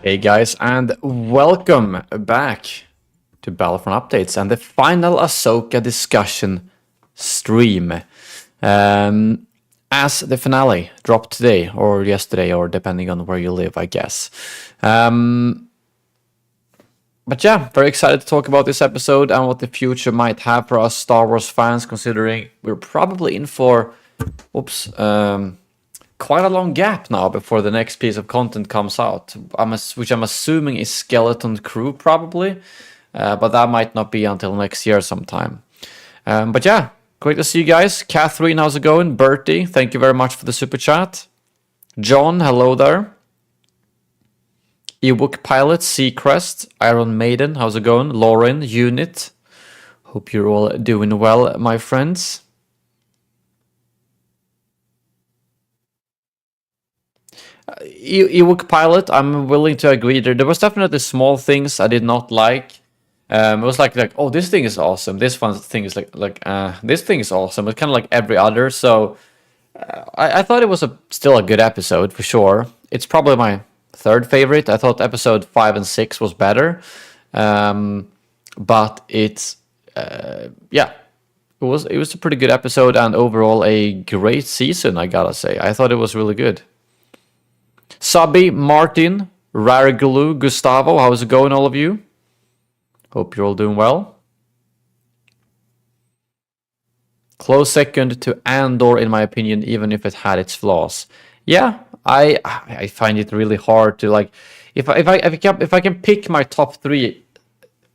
Hey guys, and welcome back to Battlefront Updates and the final Ahsoka discussion stream. As the finale dropped today or yesterday, or depending on where you live, I guess. But yeah, very excited to talk about this episode and what the future might have for us Star Wars fans, considering we're probably in for, quite a long gap now before the next piece of content comes out, which I'm assuming is Skeleton Crew probably, but that might not be until next year sometime. But yeah, great to see you guys. Catherine, how's it going? Bertie, thank you very much for the super chat. John, hello there. Ewok Pilot, Seacrest, Iron Maiden, how's it going? Lauren, Unit, hope you're all doing well, my friends. Ewok Pilot, I'm willing to agree. There was definitely small things I did not like. It was like oh, this thing is awesome. This one thing is this thing is awesome. It's kind of like every other. So I thought it was still a good episode for sure. It's probably my third favorite. I thought episode 5 and 6 was better, but it's yeah, it was a pretty good episode and overall a great season. I gotta say, I thought it was really good. Subby, Martin, Rariglu, Gustavo, how's it going, all of you? Hope you're all doing well. Close second to Andor, in my opinion, even if it had its flaws. Yeah, I find it really hard to like. If I can pick my top 3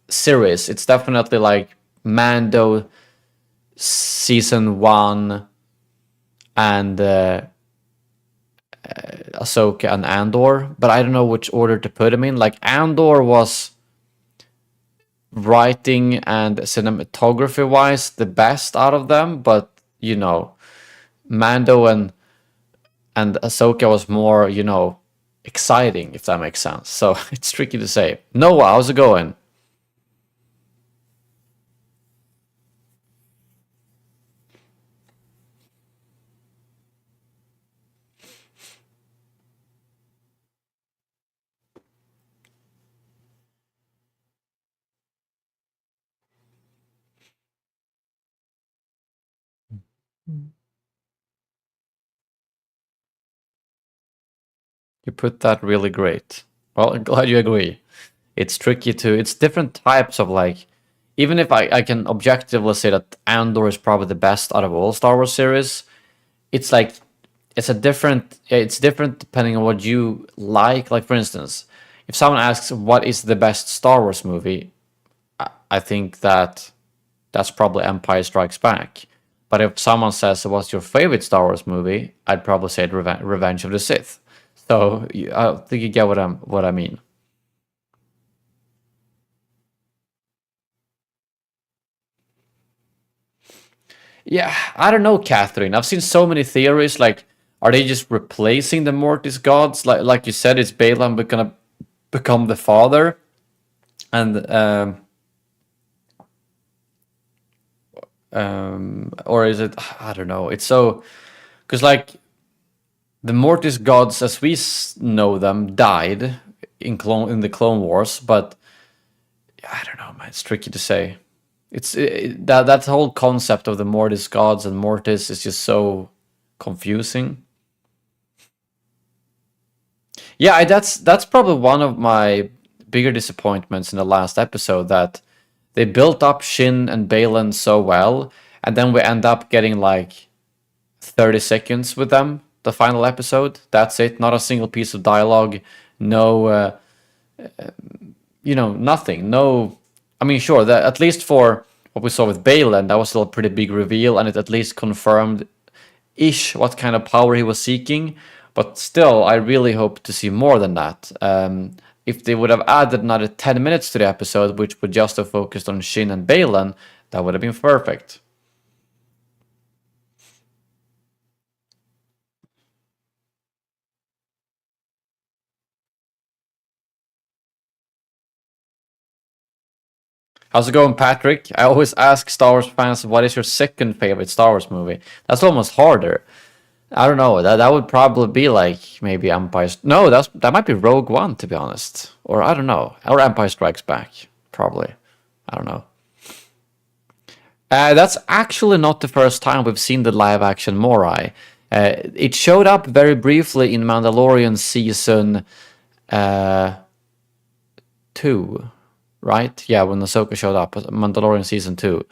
series, it's definitely like Mando, season 1, and Ahsoka and Andor, but I don't know which order to put them in. Like Andor was writing and cinematography wise the best out of them, but you know, Mando and Ahsoka was more, exciting, if that makes sense. So it's tricky to say. Noah, how's it going? You put that really great. Well, I'm glad you agree. It's tricky it's different types of like, even if I can objectively say that Andor is probably the best out of all Star Wars series, it's like, it's different depending on what you like. Like, for instance, if someone asks, what is the best Star Wars movie? I think that's probably Empire Strikes Back. But if someone says, what's your favorite Star Wars movie? I'd probably say Revenge of the Sith. So I think you get what I mean. Yeah, I don't know, Catherine. I've seen so many theories. Like, are they just replacing the Mortis gods? Like you said, is Balaam gonna become the father? And or is it? I don't know. It's so because like the Mortis gods, as we know them, died in the Clone Wars, but I don't know, man. It's tricky to say. That whole concept of the Mortis gods and Mortis is just so confusing. Yeah, that's probably one of my bigger disappointments in the last episode, that they built up Shin and Balin so well, and then we end up getting like 30 seconds with them, the final episode. That's it. Not a single piece of dialogue. No, nothing. No, I mean, sure, that at least for what we saw with Balin, that was still a pretty big reveal, and it at least confirmed ish what kind of power he was seeking. But still, I really hope to see more than that. If they would have added another 10 minutes to the episode, which would just have focused on Shin and Balin, that would have been perfect. How's it going, Patrick? I always ask Star Wars fans, what is your second favorite Star Wars movie? That's almost harder. I don't know. That would probably be like maybe Empire. No, that might be Rogue One, to be honest, or I don't know, or Empire Strikes Back, probably. I don't know. That's actually not the first time we've seen the live action Morai. It showed up very briefly in Mandalorian season 2, right? Yeah, when Ahsoka showed up, Mandalorian season 2.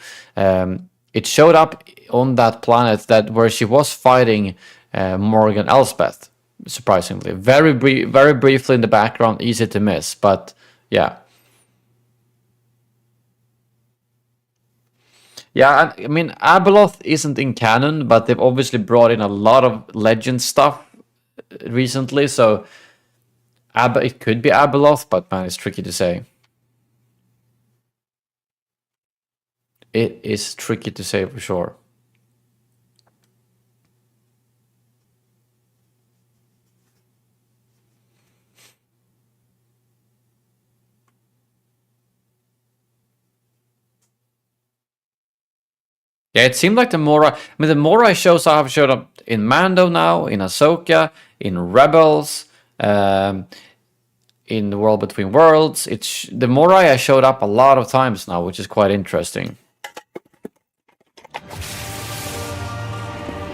It showed up on that planet that where she was fighting Morgan Elsbeth, surprisingly. Very briefly in the background, easy to miss, but yeah. Yeah, I mean, Abeloth isn't in canon, but they've obviously brought in a lot of legend stuff recently, so it could be Abeloth, but man, it's tricky to say. It is tricky to say for sure. Yeah, it seemed like the Morai. I mean, the Morai shows have showed up in Mando now, in Ahsoka, in Rebels, in the World Between Worlds. The Morai has showed up a lot of times now, which is quite interesting.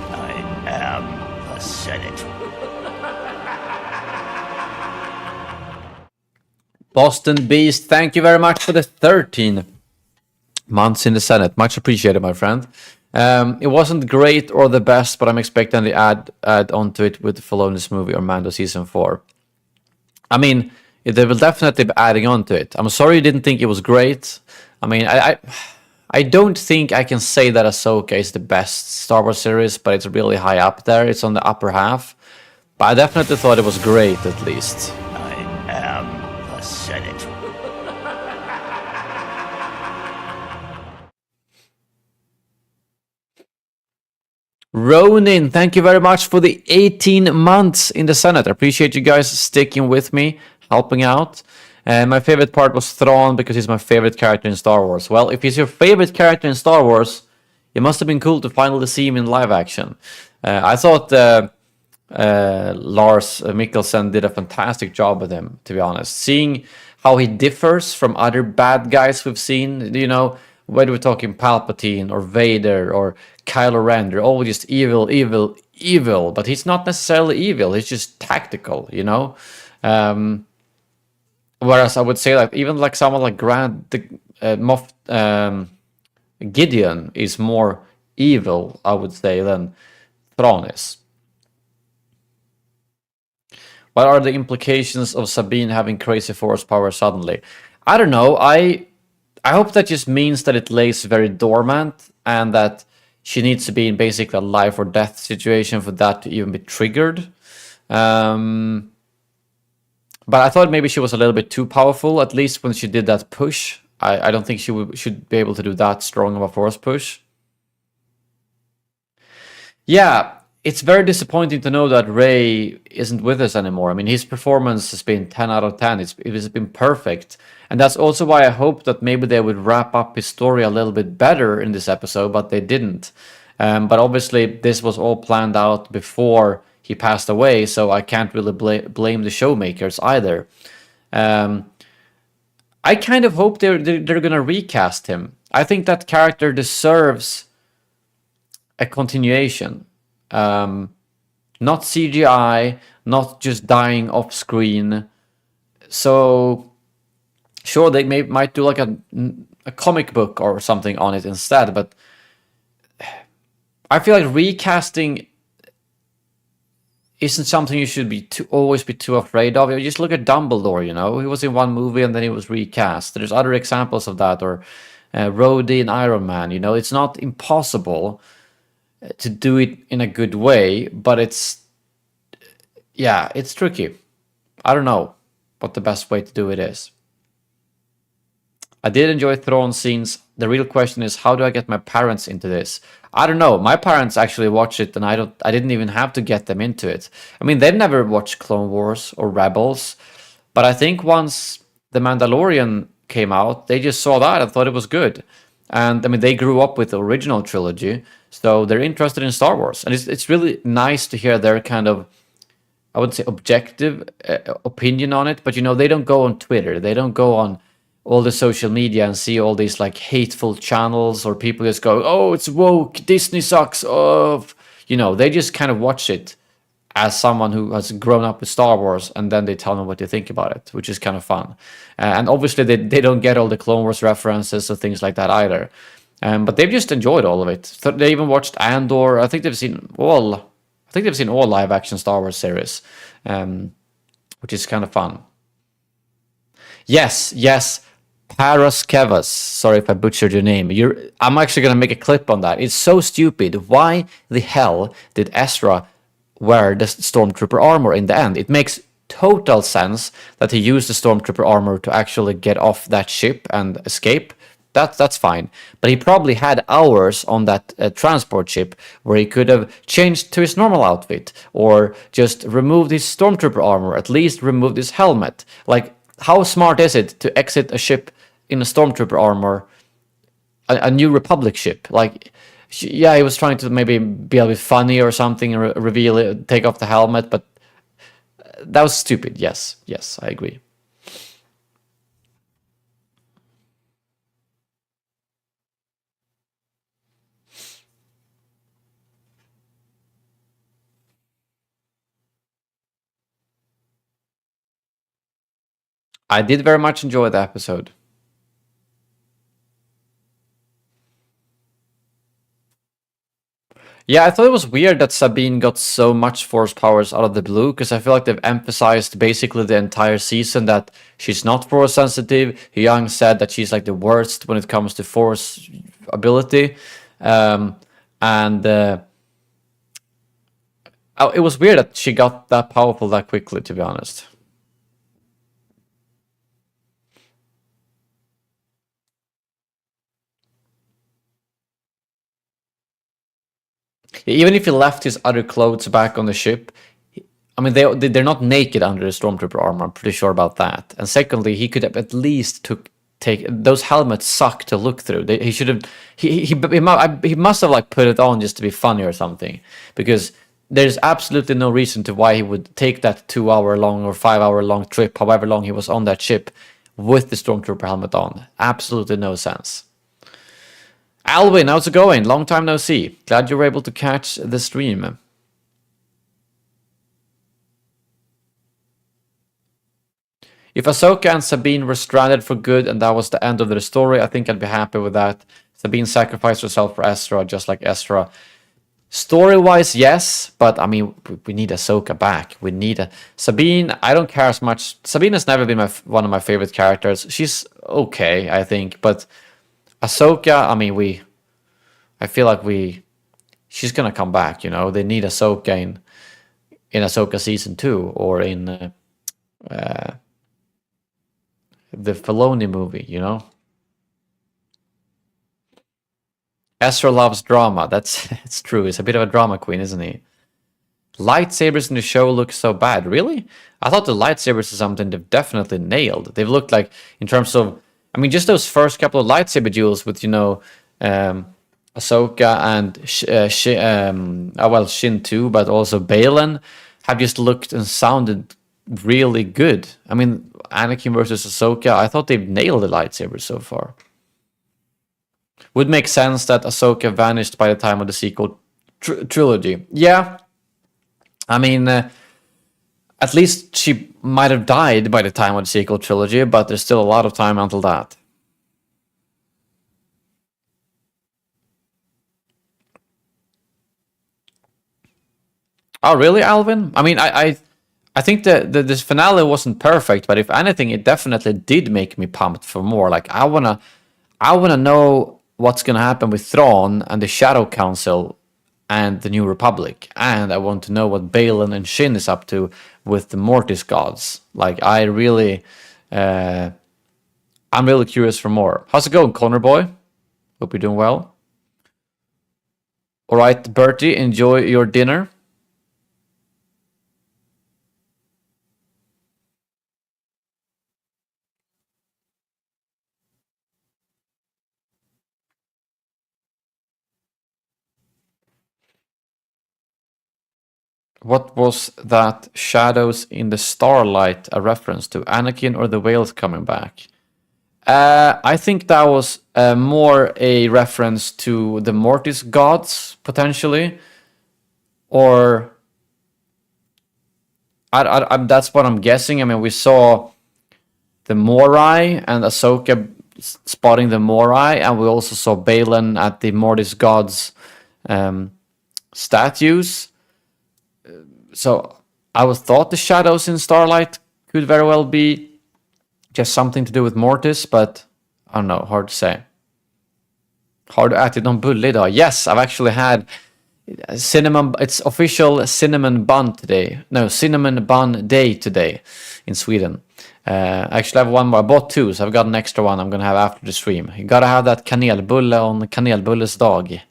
I am the Senate. Boston Beast, thank you very much for the 13 months in the Senate. Much appreciated, my friend. It wasn't great or the best, but I'm expecting the add onto it with the Filoni's movie or Mando season 4. I mean, they will definitely be adding on to it. I'm sorry you didn't think it was great. I mean, I don't think I can say that Ahsoka is the best Star Wars series, but it's really high up there. It's on the upper half. But I definitely thought it was great, at least. I am the Senate. Ronin, thank you very much for the 18 months in the Senate. I appreciate you guys sticking with me, helping out. And my favorite part was Thrawn because he's my favorite character in Star Wars. Well, if he's your favorite character in Star Wars, it must have been cool to finally see him in live action. I thought Lars Mikkelsen did a fantastic job with him, to be honest. Seeing how he differs from other bad guys we've seen, you know, whether we're talking Palpatine or Vader or Kylo Ren, they're all just evil, evil, evil. But he's not necessarily evil, he's just tactical, you know? Whereas I would say like even like someone like Gideon is more evil, I would say, than Thrawn is. What are the implications of Sabine having crazy force power suddenly? I don't know. I hope that just means that it lays very dormant and that she needs to be in basically a life or death situation for that to even be triggered. But I thought maybe she was a little bit too powerful, at least when she did that push. I don't think she should be able to do that strong of a force push. Yeah, it's very disappointing to know that Ray isn't with us anymore. I mean, his performance has been 10 out of 10. It has been perfect. And that's also why I hope that maybe they would wrap up his story a little bit better in this episode, but they didn't. But obviously, this was all planned out before he passed away, so I can't really blame the showmakers either. I kind of hope they're going to recast him. I think that character deserves a continuation. Not CGI, not just dying off screen. So, sure, they might do like a comic book or something on it instead, but I feel like recasting isn't something you should be always be too afraid of. You just look at Dumbledore, you know, he was in one movie and then he was recast. There's other examples of that, or Rhodey in Iron Man. You know, it's not impossible to do it in a good way, but it's tricky. I don't know what the best way to do it is. I did enjoy Thrawn scenes. The real question is, how do I get my parents into this? I don't know. My parents actually watch it, and I didn't even have to get them into it. I mean, they've never watched Clone Wars or Rebels, but I think once The Mandalorian came out, they just saw that and thought it was good. And I mean, they grew up with the original trilogy, so they're interested in Star Wars, and it's really nice to hear their kind of, I would say, objective opinion on it. But you know, they don't go on Twitter, they don't go on all the social media and see all these like hateful channels or people just go, "Oh, it's woke, Disney sucks." Oh, you know, they just kind of watch it as someone who has grown up with Star Wars, and then they tell me what they think about it, which is kind of fun. And obviously, they don't get all the Clone Wars references or things like that either. But they've just enjoyed all of it. So they even watched Andor. I think they've seen all. I think they've seen all live action Star Wars series, which is kind of fun. Yes, yes. Paros Kevas. Sorry if I butchered your name. I'm actually gonna make a clip on that. It's so stupid. Why the hell did Ezra wear the stormtrooper armor in the end? It makes total sense that he used the stormtrooper armor to actually get off that ship and escape. That's fine. But he probably had hours on that transport ship where he could have changed to his normal outfit or just removed his stormtrooper armor, at least removed his helmet. Like, how smart is it to exit a ship in a stormtrooper armor, a New Republic ship? Like, yeah, he was trying to maybe be a bit funny or something and reveal it, take off the helmet, but that was stupid. Yes, yes, I agree. I did very much enjoy the episode. Yeah, I thought it was weird that Sabine got so much force powers out of the blue, because I feel like they've emphasized basically the entire season that she's not force sensitive. Young said that she's like the worst when it comes to force ability. And it was weird that she got that powerful that quickly, to be honest. Even if he left his other clothes back on the ship, I mean, they're not naked under the stormtrooper armor. I'm pretty sure about that. And secondly, he could have at least take those helmets suck to look through. He should have he must have like put it on just to be funny or something, because there's absolutely no reason to why he would take that 2 hour long or 5 hour long trip, however long he was on that ship, with the stormtrooper helmet on. Absolutely no sense. Alvin, how's it going? Long time no see. Glad you were able to catch the stream. If Ahsoka and Sabine were stranded for good and that was the end of their story, I think I'd be happy with that. Sabine sacrificed herself for Ezra, just like Ezra. Story-wise, yes, but I mean, we need Ahsoka back. We need a Sabine. I don't care as much. Sabine has never been one of my favorite characters. She's okay, I think, but Ahsoka. I mean, I feel like she's gonna come back. You know, they need Ahsoka in Ahsoka season 2 or in the Filoni movie. You know, Ezra loves drama. That's it's true. He's a bit of a drama queen, isn't he? Lightsabers in the show look so bad. Really? I thought the lightsabers is something they've definitely nailed. They've looked like, in terms of, I mean, just those first couple of lightsaber duels with, Ahsoka and Shin too, but also Balin, have just looked and sounded really good. I mean, Anakin versus Ahsoka, I thought they've nailed the lightsabers so far. Would make sense that Ahsoka vanished by the time of the sequel trilogy. Yeah, I mean, at least she might have died by the time of the sequel trilogy, but there's still a lot of time until that. Oh, really, Alvin? I mean, I think this finale wasn't perfect, but if anything, it definitely did make me pumped for more. Like, I wanna know what's gonna happen with Thrawn and the Shadow Council and the New Republic, and I want to know what Balin and Shin is up to with the Mortis gods. Like, I'm really curious for more. How's it going, Connor boy? Hope you're doing well. All right, Bertie, enjoy your dinner. What was that shadows in the starlight a reference to? Anakin or the whales coming back? I think that was more a reference to the Mortis gods, potentially. Or that's what I'm guessing. I mean, we saw the Morai and Ahsoka spotting the Morai, and we also saw Balin at the Mortis gods statues. So I was thought the shadows in Starlight could very well be just something to do with Mortis, but I don't know, hard to say. Har du ätit någon bulle idag? Yes, I've actually had cinnamon. It's official cinnamon bun today. No, cinnamon bun day today in Sweden. Actually, I have one more. I bought two, so I've got an extra one I'm gonna have after the stream. You gotta have that kanelbulle on kanelbulles dag.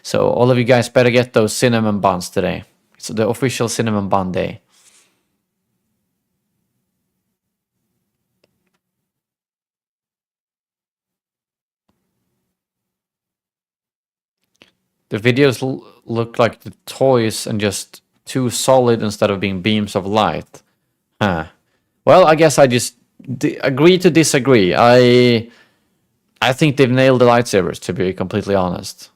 So all of you guys better get those cinnamon buns today. It's the official cinnamon bun day. The videos look like the toys and just too solid instead of being beams of light. Huh. Well, I guess I just agree to disagree. I think they've nailed the lightsabers, to be completely honest.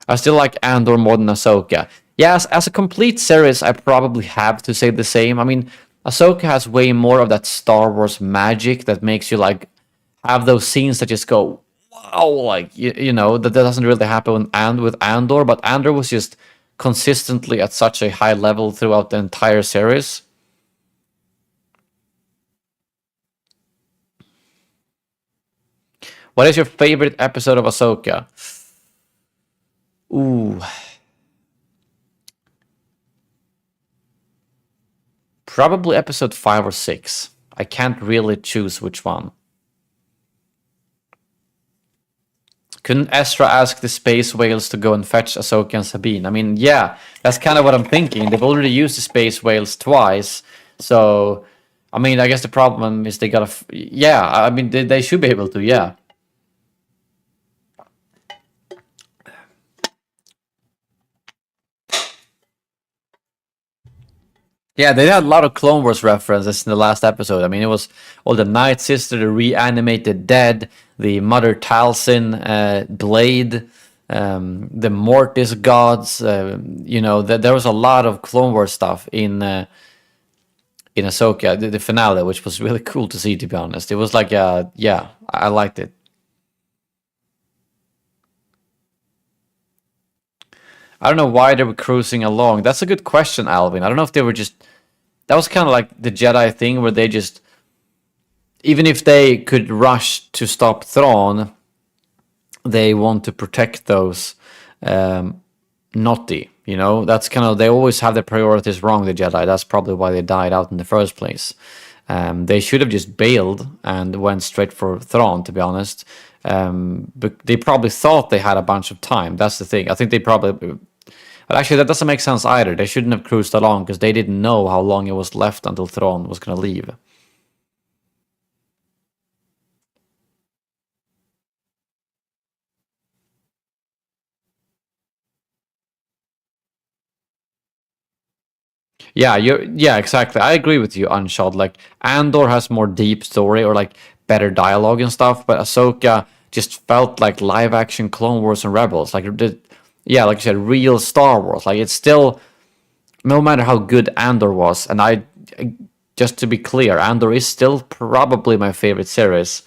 I still like Andor more than Ahsoka. Yes, as a complete series, I probably have to say the same. I mean, Ahsoka has way more of that Star Wars magic that makes you like have those scenes that just go, wow, like you know that doesn't really happen with Andor, but Andor was just consistently at such a high level throughout the entire series. What is your favorite episode of Ahsoka? Ooh. Probably episode 5 or 6. I can't really choose which one. Couldn't Ezra ask the space whales to go and fetch Ahsoka and Sabine? I mean, yeah, that's kind of what I'm thinking. They've already used the space whales twice. So, I mean, I guess the problem is they gotta... yeah, I mean, they should be able to, yeah. Yeah, they had a lot of Clone Wars references in the last episode. I mean, it was all the Night Sister, the reanimated dead, the Mother Talzin blade, the Mortis gods. You know, there was a lot of Clone Wars stuff in Ahsoka, the finale, which was really cool to see. To be honest, it was like, yeah, I liked it. I don't know why they were cruising along. That's a good question, Alvin. I don't know if they were just... that was kind of like the Jedi thing where they just... even if they could rush to stop Thrawn, they want to protect those naughty, you know? That's kind of... they always have their priorities wrong, the Jedi. That's probably why they died out in the first place. They should have just bailed and went straight for Thrawn, to be honest. But they probably thought they had a bunch of time. That's the thing. I think they probably... but actually, that doesn't make sense either. They shouldn't have cruised along because they didn't know how long it was left until Thrawn was going to leave. Yeah, exactly. I agree with you, Unshot. Like, Andor has more deep story or like better dialogue and stuff, but Ahsoka just felt like live action Clone Wars and Rebels. Like, yeah, like you said, real Star Wars. Like, it's still, no matter how good Andor was, and just to be clear, Andor is still probably my favorite series,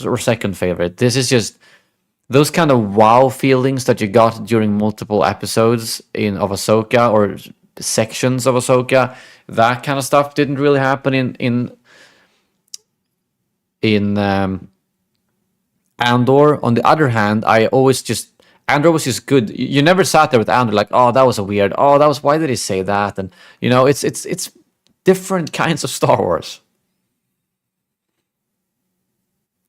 or second favorite. This is just those kind of wow feelings that you got during multiple episodes of Ahsoka or sections of Ahsoka. That kind of stuff didn't really happen in Andor. On the other hand, Andor was just good. You never sat there with Andor like, oh, that was a weird. Oh, that was, why did he say that? And you know, it's different kinds of Star Wars.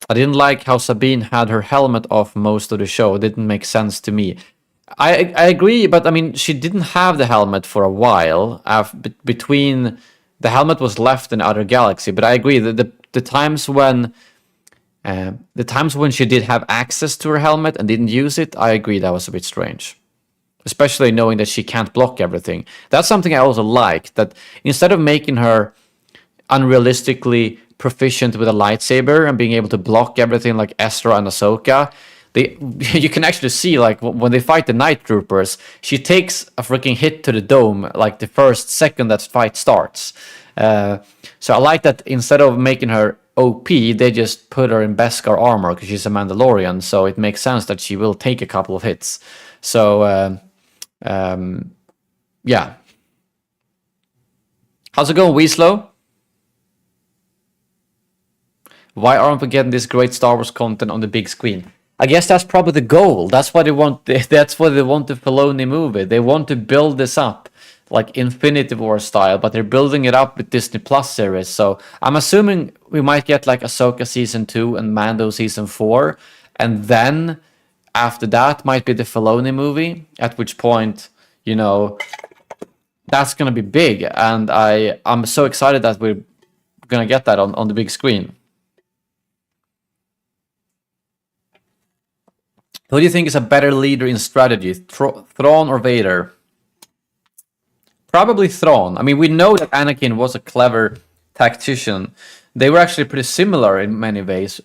I didn't like how Sabine had her helmet off most of the show. It didn't make sense to me. I agree, but I mean, she didn't have the helmet for a while. Between the helmet was left in Outer Galaxy, but I agree that the times when she did have access to her helmet and didn't use it, I agree that was a bit strange. especially knowing that she can't block everything. That's something I also like, that instead of making her unrealistically proficient with a lightsaber and being able to block everything like Ezra and Ahsoka, they you can actually see like when they fight the night troopers, she takes a freaking hit to the dome like the first second that fight starts. So I like that instead of making her OP, they just put her in Beskar armor because she's a Mandalorian, so it makes sense that she will take a couple of hits. So yeah. How's it going, Weaslow? Why aren't we getting this great Star Wars content on the big screen? I guess that's probably the goal. That's what they want. That's what they want the Filoni movie. They want to build this up like Infinity War style, but they're building it up with Disney Plus series. So I'm assuming we might get like Ahsoka season 2 and Mando season 4, and then after that might be the Filoni movie. At which point, you know, that's gonna be big, and I'm so excited that we're gonna get that on the big screen. Who do you think is a better leader in strategy, Thrawn or Vader? Probably Thrawn. I mean, we know that Anakin was a clever tactician. They were actually pretty similar in many ways,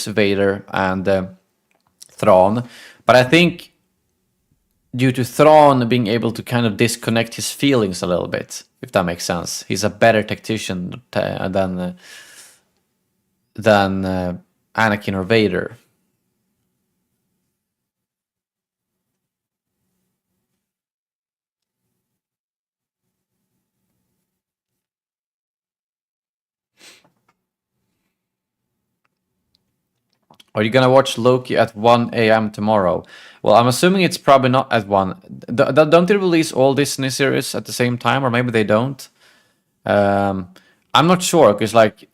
Vader and Thrawn. But I think due to Thrawn being able to kind of disconnect his feelings a little bit, if that makes sense, he's a better tactician than Anakin or Vader. Are you gonna watch Loki at 1 a.m. tomorrow? Well, I'm assuming it's probably not at 1. Don't they release all Disney series at the same time, or maybe they don't? I'm not sure, because like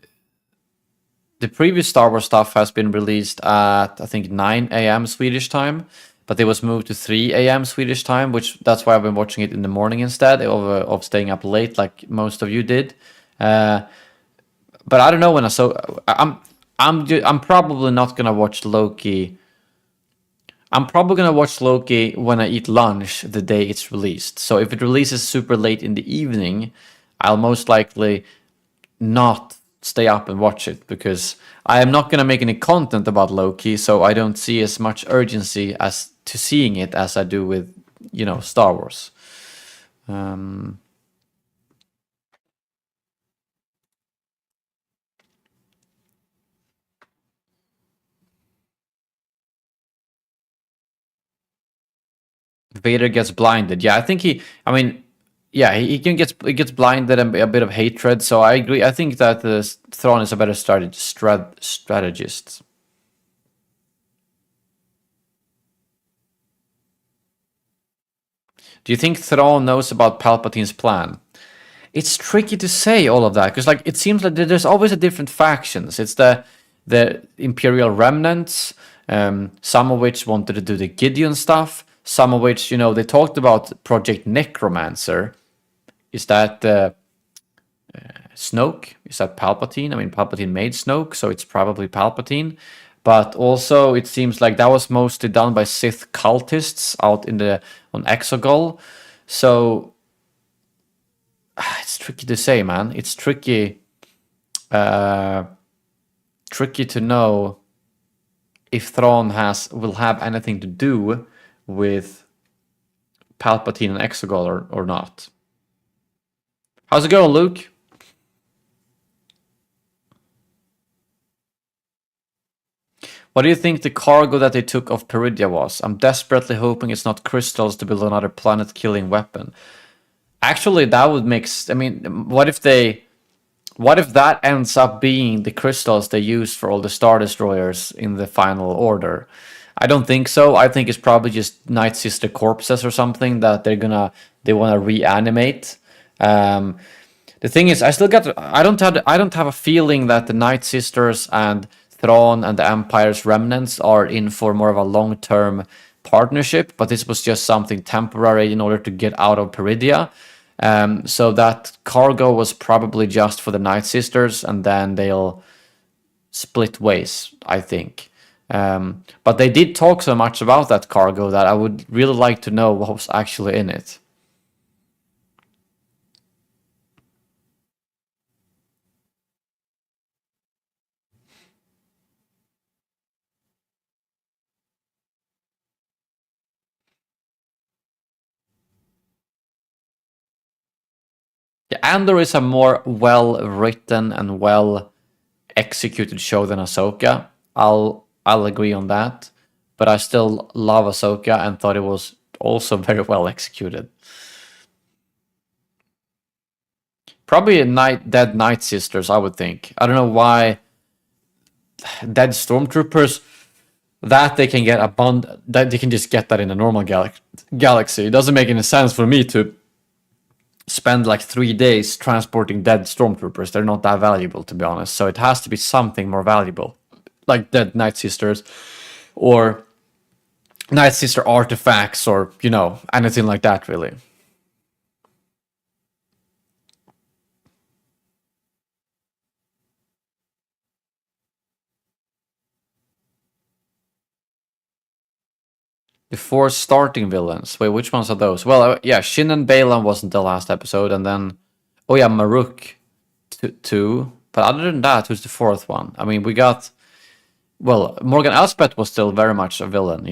the previous Star Wars stuff has been released at I think 9 a.m. Swedish time, but it was moved to 3 a.m. Swedish time, which that's why I've been watching it in the morning instead of staying up late, like most of you did. But I don't know when I'm probably not gonna watch Loki. I'm probably gonna watch Loki when I eat lunch the day it's released. So if it releases super late in the evening, I'll most likely not stay up and watch it because I am not gonna make any content about Loki. So I don't see as much urgency as to seeing it as I do with Star Wars. Vader gets blinded. Yeah, I think I mean, yeah, he gets blinded and a bit of hatred. So I agree. I think that Thrawn is a better strategist. Do you think Thrawn knows about Palpatine's plan? It's tricky to say all of that because like it seems like there's always a different factions. It's the Imperial remnants, some of which wanted to do the Gideon stuff. Some of which, they talked about Project Necromancer. Is that Snoke? Is that Palpatine? I mean, Palpatine made Snoke, so it's probably Palpatine. But also, it seems like that was mostly done by Sith cultists out on Exegol. So it's tricky to say, man. It's tricky to know if Thrawn will have anything to do with Palpatine and Exegol or not. How's it going, Luke? What do you think the cargo that they took off Peridia was? I'm desperately hoping it's not crystals to build another planet-killing weapon. Actually, that would make... I mean, what if that ends up being the crystals they used for all the Star Destroyers in the Final Order? I don't think so. I think it's probably just Night Sister corpses or something that they want to reanimate. The thing is, I don't have a feeling that the Night Sisters and Thrawn and the Empire's remnants are in for more of a long-term partnership, but this was just something temporary in order to get out of Peridia. So that cargo was probably just for the Night Sisters, and then they'll split ways, I think. But they did talk so much about that cargo that I would really like to know what was actually in it. Yeah, Andor is a more well-written and well-executed show than Ahsoka. I'll agree on that. But I still love Ahsoka and thought it was also very well executed. Probably Dead Night Sisters, I would think. I don't know why Dead Stormtroopers, that they can get that they can just get that in a normal galaxy. It doesn't make any sense for me to spend like 3 days transporting dead stormtroopers. They're not that valuable, to be honest. So it has to be something more valuable, like Dead Night Sisters or Night Sister artifacts, or anything like that, really. The 4 starting villains. Wait, which ones are those? Well, yeah, Shin and Balan wasn't the last episode, and then Maruk 2. But other than that, who's the 4th one? I mean, we got Morgan Elspeth was still very much a villain,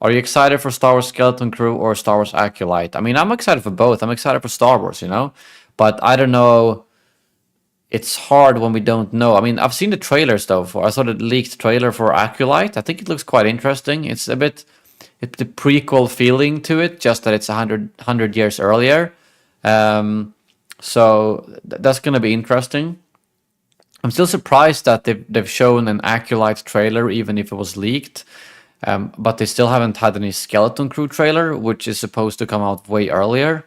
Are you excited for Star Wars Skeleton Crew or Star Wars Acolyte? I mean, I'm excited for both. I'm excited for Star Wars, But I don't know. It's hard when we don't know. I mean, I've seen the trailers though. I saw the leaked trailer for Acolyte. I think it looks quite interesting. It's a bit, it's the prequel feeling to it, just that it's 100 years earlier. So that's gonna be interesting. I'm still surprised that they've shown an Acolyte trailer, even if it was leaked. But they still haven't had any Skeleton Crew trailer, which is supposed to come out way earlier.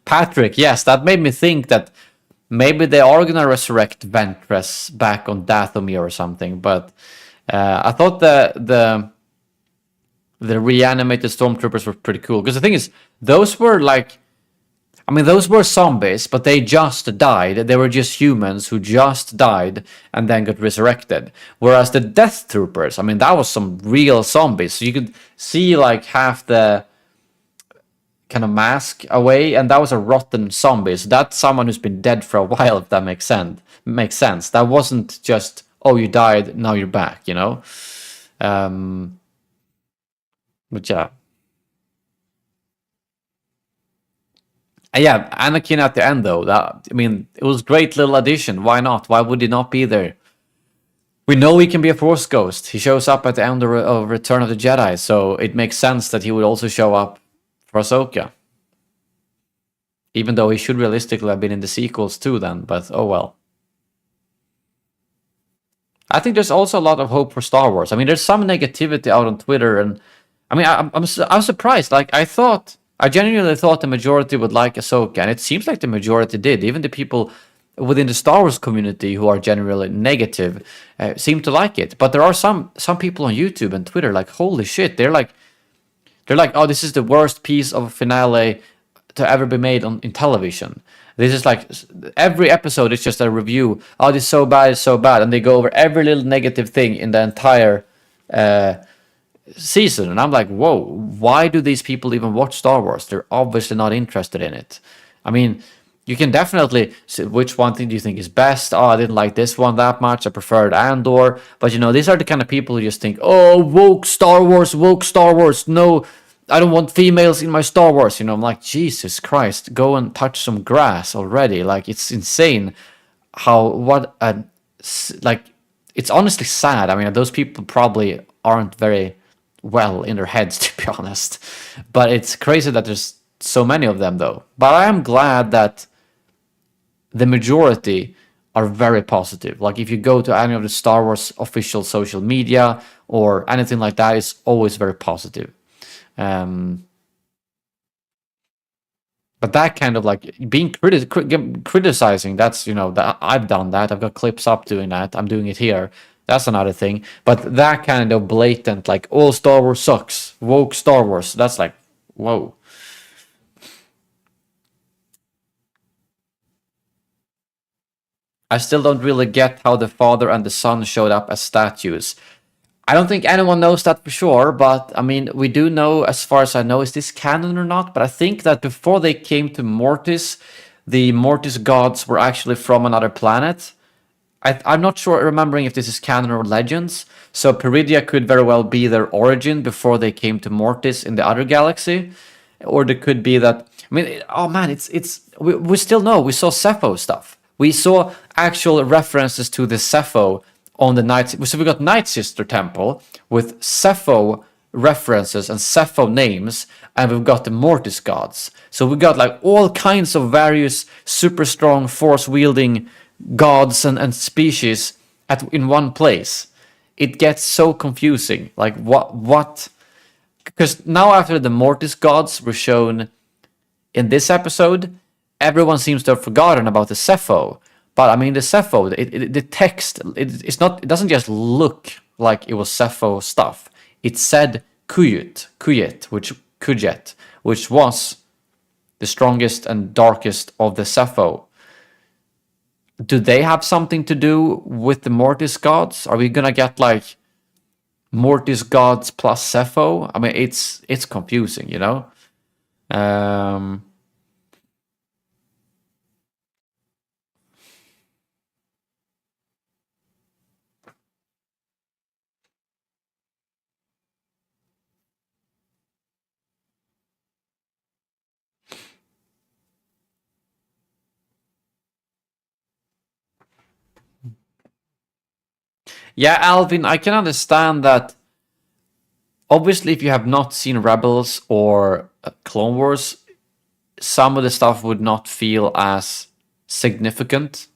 Patrick, yes, that made me think that maybe they are gonna resurrect Ventress back on Dathomir or something. But I thought the reanimated stormtroopers were pretty cool, because the thing is, those were those were zombies, but they just died. They were just humans who just died and then got resurrected. Whereas the Death Troopers, that was some real zombies. So you could see like half the kind of mask away, and that was a rotten zombie. So that's someone who's been dead for a while, if that makes sense. That wasn't just, oh, you died, now you're back, But yeah. Yeah, Anakin at the end though. It was a great little addition. Why not? Why would he not be there? We know he can be a Force ghost. He shows up at the end of Return of the Jedi, so it makes sense that he would also show up for Ahsoka. Even though he should realistically have been in the sequels too then, but oh well. I think there's also a lot of hope for Star Wars. There's some negativity out on Twitter, and I'm surprised. Like, I genuinely thought the majority would like Ahsoka, and it seems like the majority did. Even the people within the Star Wars community who are generally negative seem to like it. But there are some people on YouTube and Twitter, like, holy shit, they're like, oh, this is the worst piece of a finale to ever be made in television. This is like, every episode is just a review. Oh, this is so bad, it's so bad. And they go over every little negative thing in the entire season. And I'm like, whoa, why do these people even watch Star Wars? They're obviously not interested in it. You can definitely say, which one thing do you think is best? Oh, I didn't like this one that much. I preferred Andor. But, these are the kind of people who just think, oh, woke Star Wars. No, I don't want females in my Star Wars. I'm like, Jesus Christ, go and touch some grass already. Like, it's insane it's honestly sad. Those people probably aren't very well in their heads, to be honest. But it's crazy that there's so many of them, though. But I am glad that the majority are very positive. Like, if you go to any of the Star Wars official social media or anything like that, it's always very positive. But that kind of like being criticizing, that's, that I've done that. I've got clips up doing that. I'm doing it here. That's another thing. But that kind of blatant, like, all Star Wars sucks, woke Star Wars, that's like, whoa. I still don't really get how the father and the son showed up as statues. I don't think anyone knows that for sure, but I mean, we do know, as far as I know, is this canon or not? But I think that before they came to Mortis, the Mortis gods were actually from another planet. I'm not sure, remembering if this is canon or legends. So Peridia could very well be their origin before they came to Mortis in the other galaxy, or there could be that. I mean, oh man, we still know we saw Sepho stuff. We saw actual references to the Sepho on the Night. So we got Night Sister Temple with Sepho references and Sepho names, and we've got the Mortis gods. So we got like all kinds of various super strong force wielding gods and species in one place. It gets so confusing. Like what? Because now after the Mortis gods were shown in this episode, everyone seems to have forgotten about the Sepho. But I mean, the Sepho, the text, it's not. It doesn't just look like it was Sepho stuff. It said Kuyet, which was the strongest and darkest of the Sepho. Do they have something to do with the Mortis gods? Are we gonna get like Mortis gods plus Sepho? I mean, it's confusing, you know. Yeah, Alvin, I can understand that. Obviously, if you have not seen Rebels or Clone Wars, some of the stuff would not feel as significant.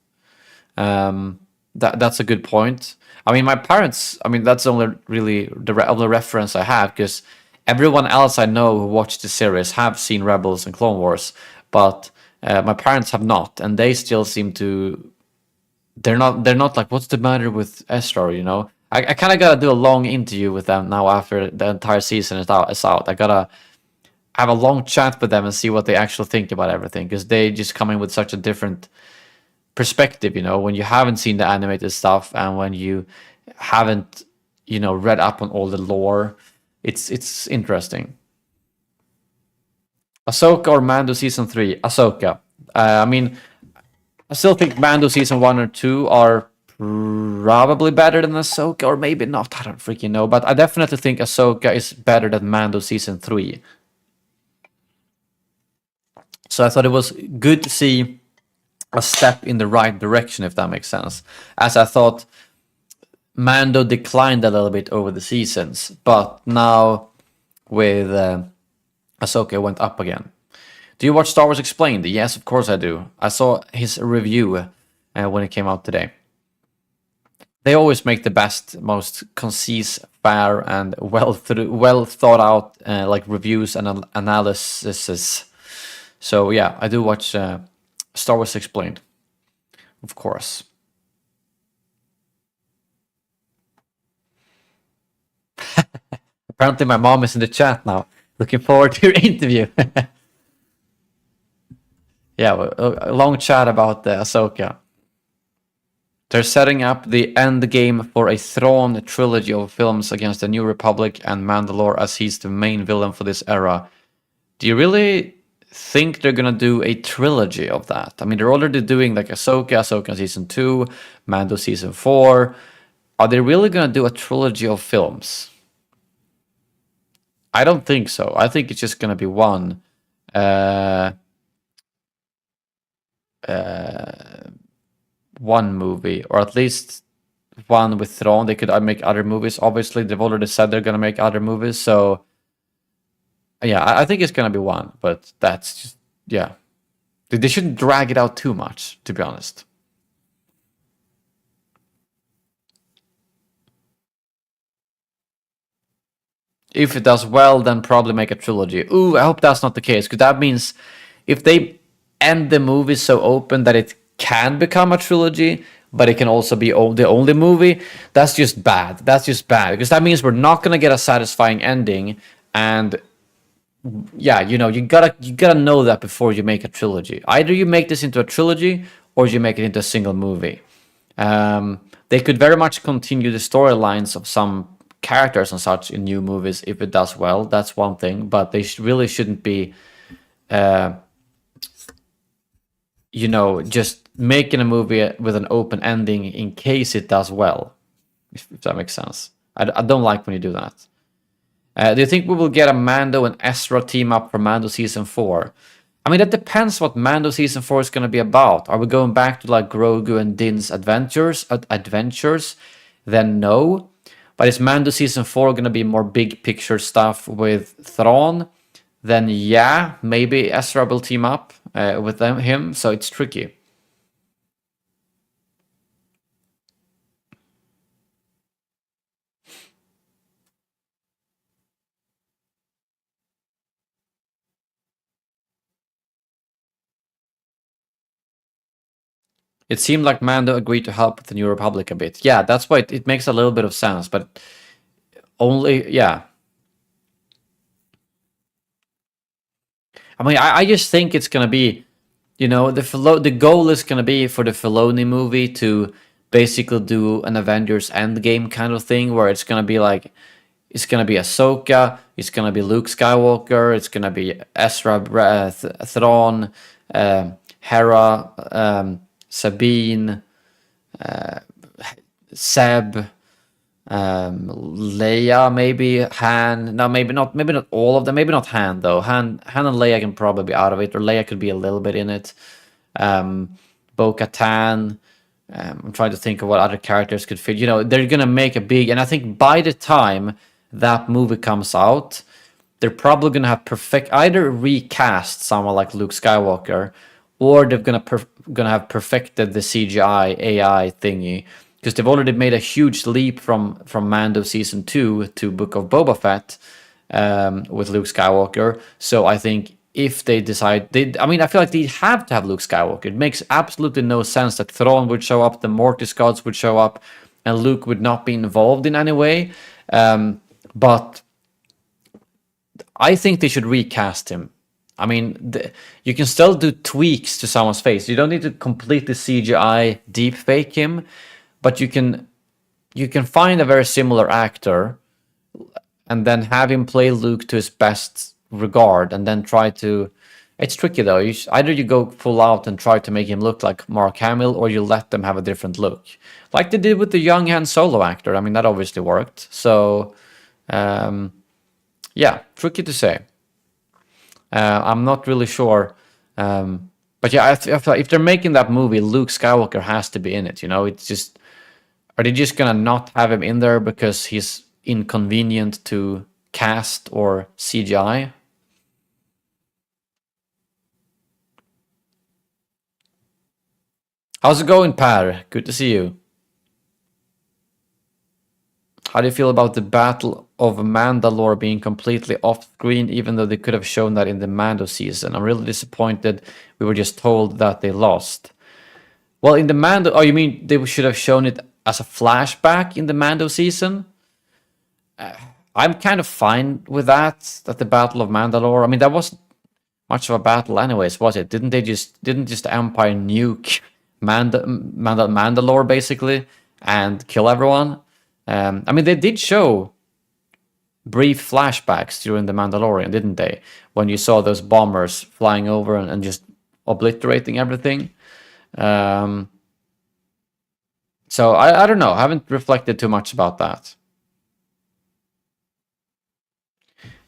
That's a good point. I mean, my parents. I mean, that's only really the only reference I have, because everyone else I know who watched the series have seen Rebels and Clone Wars, but my parents have not, and they still seem to. They're not like, what's the matter with Esther? You know, I kind of gotta do a long interview with them now after the entire season is out. I gotta have a long chat with them and see what they actually think about everything, because they just come in with such a different perspective, you know, when you haven't seen the animated stuff and when you haven't, you know, read up on all the lore. It's interesting. Ahsoka or Mando season 3? Ahsoka. I mean, I still think Mando season 1 or 2 are probably better than Ahsoka, or maybe not. I don't freaking know, but I definitely think Ahsoka is better than Mando season 3. So I thought it was good to see a step in the right direction, if that makes sense. As I thought Mando declined a little bit over the seasons, but now with Ahsoka went up again. Do you watch Star Wars Explained? Yes, of course I do. I saw his review when it came out today. They always make the best, most concise, fair, and well thought out like reviews and analyses. So yeah, I do watch Star Wars Explained, of course. Apparently my mom is in the chat now. Looking forward to your interview. Yeah, a long chat about the Ahsoka. They're setting up the end game for a Thrawn trilogy of films against the New Republic and Mandalore, as he's the main villain for this era. Do you really think they're gonna do a trilogy of that? I mean, they're already doing like Ahsoka season 2, Mando season 4. Are they really gonna do a trilogy of films? I don't think so. I think it's just gonna be one. One movie, or at least one with Thrawn. They could make other movies. Obviously, they've already said they're gonna make other movies, so yeah, I think it's gonna be one. But that's just, yeah, they shouldn't drag it out too much, to be honest. If it does well, then probably make a trilogy. Ooh, I hope that's not the case, because that means if they end the movie so open that it can become a trilogy, but it can also be the only movie, that's just bad. That's just bad, because that means we're not gonna get a satisfying ending. And yeah, you know, you gotta know that before you make a trilogy. Either you make this into a trilogy or you make it into a single movie. They could very much continue the storylines of some characters and such in new movies if it does well. That's one thing, but they really shouldn't be, just making a movie with an open ending in case it does well. If that makes sense. I don't like when you do that. Do you think we will get a Mando and Ezra team up for Mando season 4? I mean, that depends what Mando season 4 is going to be about. Are we going back to like Grogu and Din's adventures? Then no. But is Mando season 4 going to be more big picture stuff with Thrawn? Then yeah, maybe Ezra will team up with him. So it's tricky. It seemed like Mando agreed to help with the New Republic a bit. Yeah, that's why it makes a little bit of sense, but only, yeah. I mean, I just think it's gonna be, the goal is gonna be for the Filoni movie to basically do an Avengers Endgame kind of thing, where it's gonna be like, it's gonna be Ahsoka, it's gonna be Luke Skywalker, it's gonna be Ezra, Thrawn, Hera, Sabine, Seb, Leia, maybe Han. No, maybe not all of them. Maybe not Han though. Han and Leia can probably be out of it, or Leia could be a little bit in it. Bo-Katan. I'm trying to think of what other characters could fit. They're gonna make a big, and I think by the time that movie comes out, they're probably gonna have either recast someone like Luke Skywalker, or they're gonna have perfected the CGI AI thingy, because they've already made a huge leap from Mando season 2 to Book of Boba Fett with Luke Skywalker. So I think if they decide, I feel like they have to have Luke Skywalker. It makes absolutely no sense that Thrawn would show up, the Mortis gods would show up, and Luke would not be involved in any way. But I think they should recast him. I mean, you can still do tweaks to someone's face. You don't need to completely CGI deepfake him, but you can find a very similar actor and then have him play Luke to his best regard, and then try to. It's tricky though. Either you go full out and try to make him look like Mark Hamill, or you let them have a different look, like they did with the young Han Solo actor. I mean, that obviously worked. So, yeah, tricky to say. I'm not really sure. But yeah, I feel like if they're making that movie, Luke Skywalker has to be in it. It's just, are they just gonna not have him in there because he's inconvenient to cast or CGI? How's it going, Per? Good to see you. How do you feel about the Battle of Mandalore being completely off-screen, even though they could have shown that in the Mando season? I'm really disappointed we were just told that they lost. Well, in the Mando... Oh, you mean they should have shown it as a flashback in the Mando season? I'm kind of fine with that the Battle of Mandalore... I mean, that wasn't much of a battle anyways, was it? Didn't just Empire nuke Mandalore, basically, and kill everyone? I mean, they did show brief flashbacks during The Mandalorian, didn't they? When you saw those bombers flying over and just obliterating everything. So I don't know. I haven't reflected too much about that.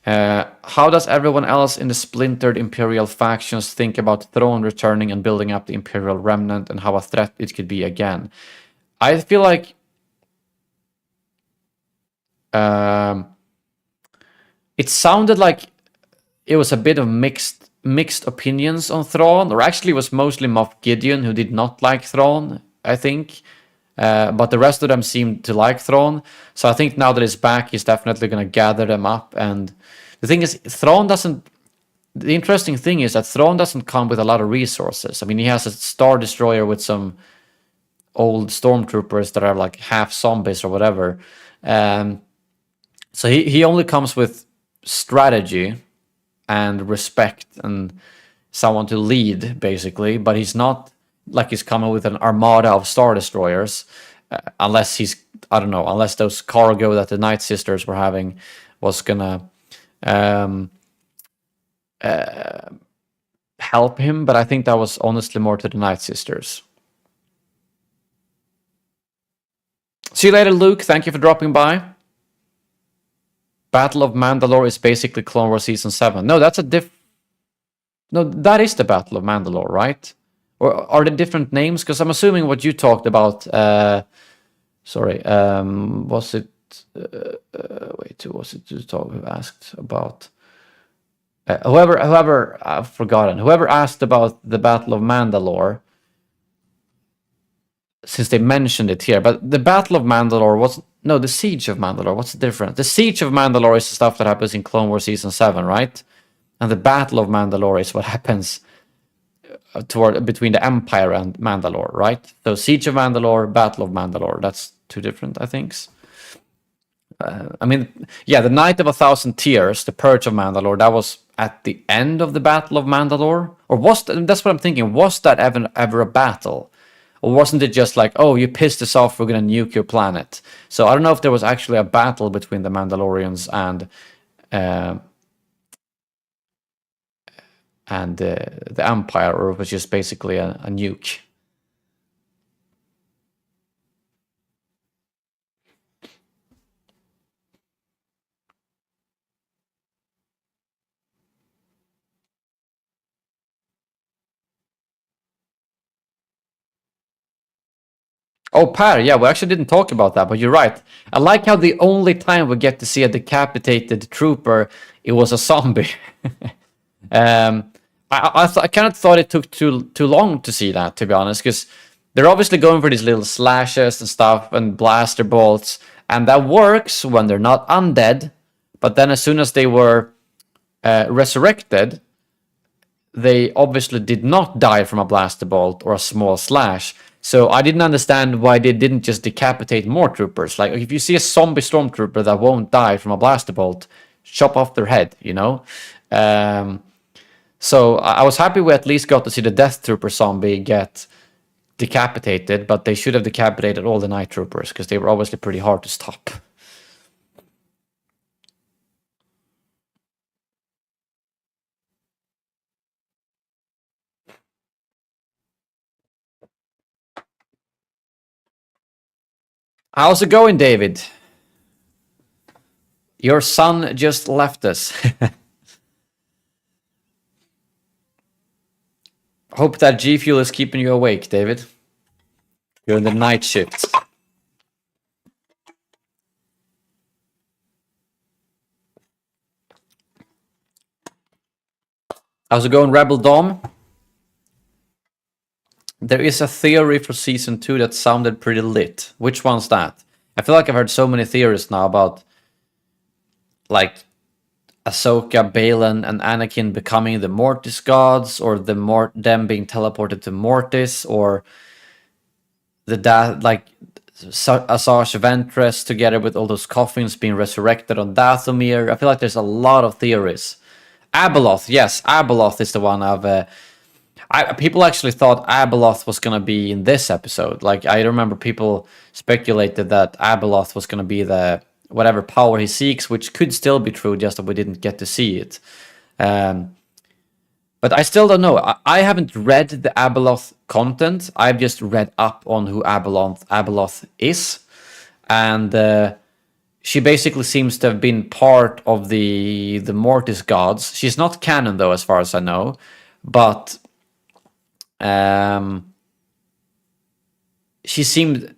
How does everyone else in the splintered Imperial factions think about Thrawn returning and building up the Imperial remnant, and how a threat it could be again? I feel like it sounded like it was a bit of mixed opinions on Thrawn, or actually it was mostly Moff Gideon who did not like Thrawn, I think. But the rest of them seemed to like Thrawn. So I think now that he's back, he's definitely going to gather them up. And the thing is, the interesting thing is that Thrawn doesn't come with a lot of resources. I mean, he has a Star Destroyer with some old stormtroopers that are like half zombies or whatever. So he only comes with strategy and respect and someone to lead, basically, but he's not like he's coming with an armada of Star Destroyers, unless he's, I don't know, unless those cargo that the Night Sisters were having was gonna help him. But I think that was honestly more to the Night Sisters. See you later, Luke. Thank you for dropping by. Battle of Mandalore is basically Clone Wars Season 7. No, that's a No, that is the Battle of Mandalore, right? Or are there different names? Because I'm assuming what you talked about... was it... wait, who was it to talk who asked about... whoever... I've forgotten. Whoever asked about the Battle of Mandalore... Since they mentioned it here, but the Battle of Mandalore was... No, the Siege of Mandalore. What's the difference? The Siege of Mandalore is the stuff that happens in Clone Wars Season 7, right? And the Battle of Mandalore is what happens between the Empire and Mandalore, right? So Siege of Mandalore, Battle of Mandalore. That's two different, I think. I mean, yeah, the Night of 1,000 Tears, the Purge of Mandalore, that was at the end of the Battle of Mandalore? Or was that, that's what I'm thinking, was that ever a battle? Or wasn't it just like, oh, you pissed us off, we're going to nuke your planet? So I don't know if there was actually a battle between the Mandalorians and the Empire, or it was just basically a nuke. Oh, Per, yeah, we actually didn't talk about that, but you're right. I like how the only time we get to see a decapitated trooper, it was a zombie. I kind of thought it took too long to see that, to be honest, because they're obviously going for these little slashes and stuff and blaster bolts, and that works when they're not undead, but then as soon as they were resurrected, they obviously did not die from a blaster bolt or a small slash. So I didn't understand why they didn't just decapitate more troopers. Like, if you see a zombie stormtrooper that won't die from a blaster bolt, chop off their head, you know? So I was happy we at least got to see the Death Trooper zombie get decapitated, but they should have decapitated all the Night Troopers, because they were obviously pretty hard to stop. How's it going, David? Your son just left us. Hope that G Fuel is keeping you awake, David. You're in the night shifts. How's it going, Rebel Dom? There is a theory for Season 2 that sounded pretty lit. Which one's that? I feel like I've heard so many theories now about, like, Ahsoka, Balin, and Anakin becoming the Mortis gods, or them being teleported to Mortis, or Asajj Ventress together with all those coffins being resurrected on Dathomir. I feel like there's a lot of theories. Abeloth, yes, Abeloth is the one people actually thought Abeloth was going to be in this episode. Like, I remember people speculated that Abeloth was going to be the whatever power he seeks, which could still be true, just that we didn't get to see it. But I still don't know. I haven't read the Abeloth content. I've just read up on who Abeloth is. And she basically seems to have been part of the Mortis gods. She's not canon, though, as far as I know. But she seemed...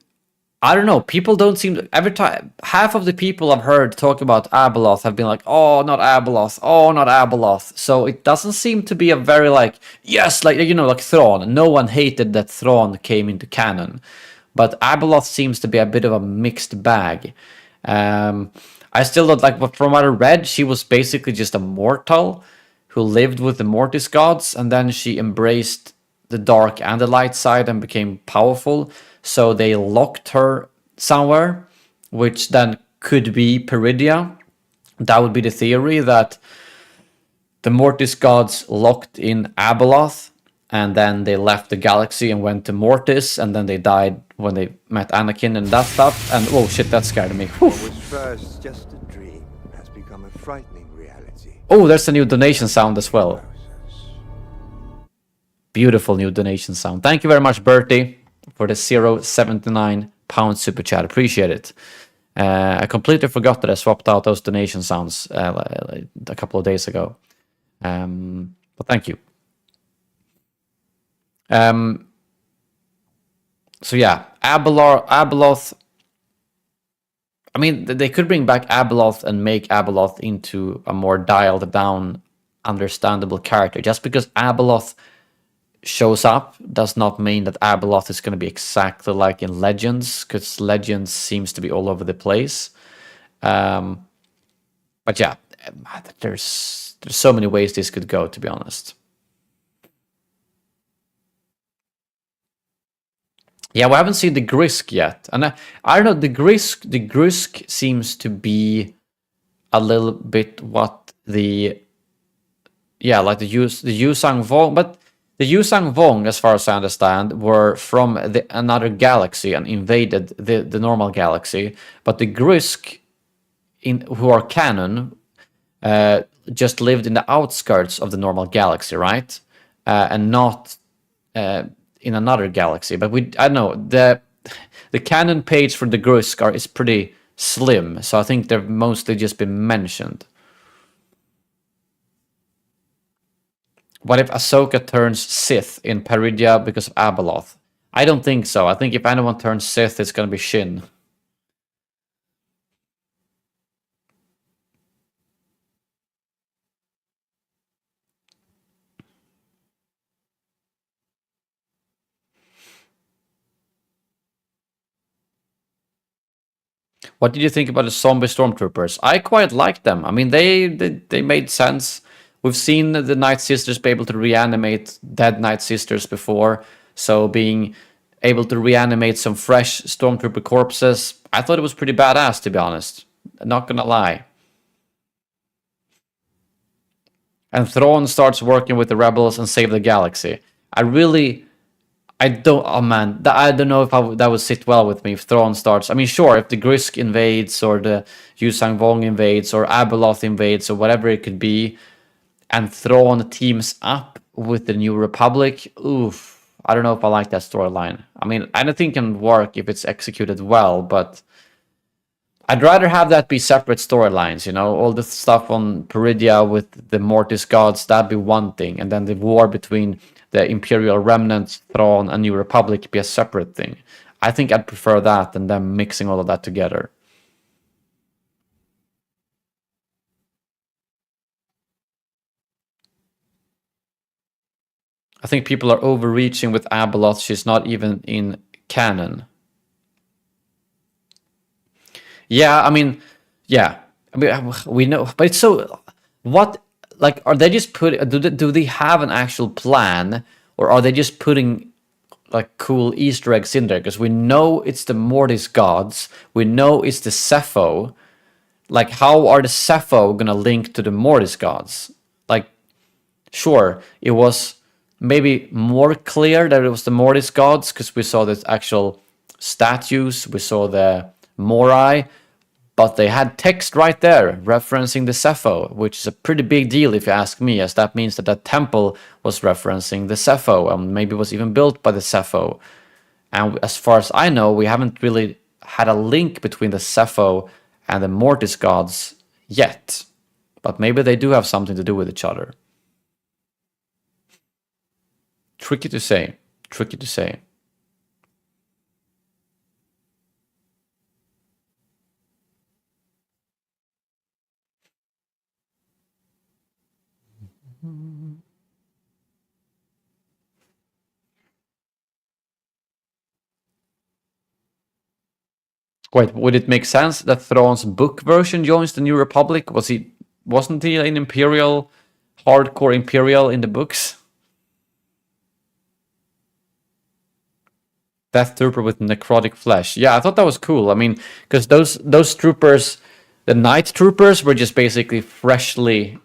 I don't know, people don't seem... Every time, half of the people I've heard talk about Abeloth have been like, oh, not Abeloth, oh, not Abeloth. So it doesn't seem to be a very, like, yes, like, you know, like Thrawn. No one hated that Thrawn came into canon. But Abeloth seems to be a bit of a mixed bag. I still don't like, but from what I read, she was basically just a mortal who lived with the Mortis gods, and then she embraced the dark and the light side and became powerful. So they locked her somewhere, which then could be Peridia. That would be the theory, that the Mortis gods locked in Abeloth, and then they left the galaxy and went to Mortis, and then they died when they met Anakin and that stuff. And oh shit, that scared me. Whew. What was first just a dream has become a frightening reality. Oh, there's a new donation sound as well. Beautiful new donation sound. Thank you very much, Bertie, for the 0.79 pound super chat. Appreciate it. I completely forgot that I swapped out those donation sounds a couple of days ago. But thank you. So yeah, Abeloth. I mean, they could bring back Abeloth and make Abeloth into a more dialed down, understandable character. Just because Abeloth shows up does not mean that Abeloth is going to be exactly like in Legends, because Legends seems to be all over the place. But yeah, there's so many ways this could go, to be honest. Yeah, we haven't seen the Grisk yet, and I don't know, the Grisk seems to be a little bit what the like the Yusang Vong, but the Yusang Vong, as far as I understand, were from another galaxy and invaded the normal galaxy. But the Grisk, who are canon, just lived in the outskirts of the normal galaxy, right? And not in another galaxy. But I don't know, the canon page for the Grisk is pretty slim, so I think they've mostly just been mentioned. What if Ahsoka turns Sith in Peridia because of Abeloth? I don't think so. I think if anyone turns Sith, it's going to be Shin. What did you think about the zombie stormtroopers? I quite liked them. I mean, they made sense. We've seen the Night Sisters be able to reanimate dead Night Sisters before, so being able to reanimate some fresh Stormtrooper corpses, I thought it was pretty badass, to be honest. Not gonna lie. And Thrawn starts working with the rebels and save the galaxy. I don't, oh man, I don't know if that would sit well with me if Thrawn starts. I mean, sure, if the Grisk invades, or the Yusang Vong invades, or Abeloth invades, or whatever it could be, and Thrawn teams up with the New Republic, oof, I don't know if I like that storyline. I mean, I don't think it can work if it's executed well, but I'd rather have that be separate storylines, you know? All the stuff on Peridia with the Mortis gods, that'd be one thing, and then the war between the Imperial Remnants, Thrawn, and New Republic be a separate thing. I think I'd prefer that than them mixing all of that together. I think people are overreaching with Abeloth. She's not even in canon. Yeah, I mean, yeah. I mean, we know, but it's so... What... Like, are they just do they have an actual plan, or are they just putting like cool Easter eggs in there? Because we know it's the Mortis gods, we know it's the Cepho. Like, how are the Cepho gonna link to the Mortis gods? Like, sure, it was maybe more clear that it was the Mortis gods because we saw the actual statues, we saw the Morai. But they had text right there referencing the Cepho, which is a pretty big deal if you ask me, as that means that that temple was referencing the Cepho, and maybe was even built by the Cepho. And as far as I know, we haven't really had a link between the Cepho and the Mortis gods yet. But maybe they do have something to do with each other. Tricky to say. Tricky to say. Wait, would it make sense that Thrawn's book version joins the New Republic? Wasn't he an Imperial, hardcore Imperial in the books? Death Trooper with necrotic flesh. Yeah, I thought that was cool. I mean, because those troopers, the Night Troopers, were just basically freshly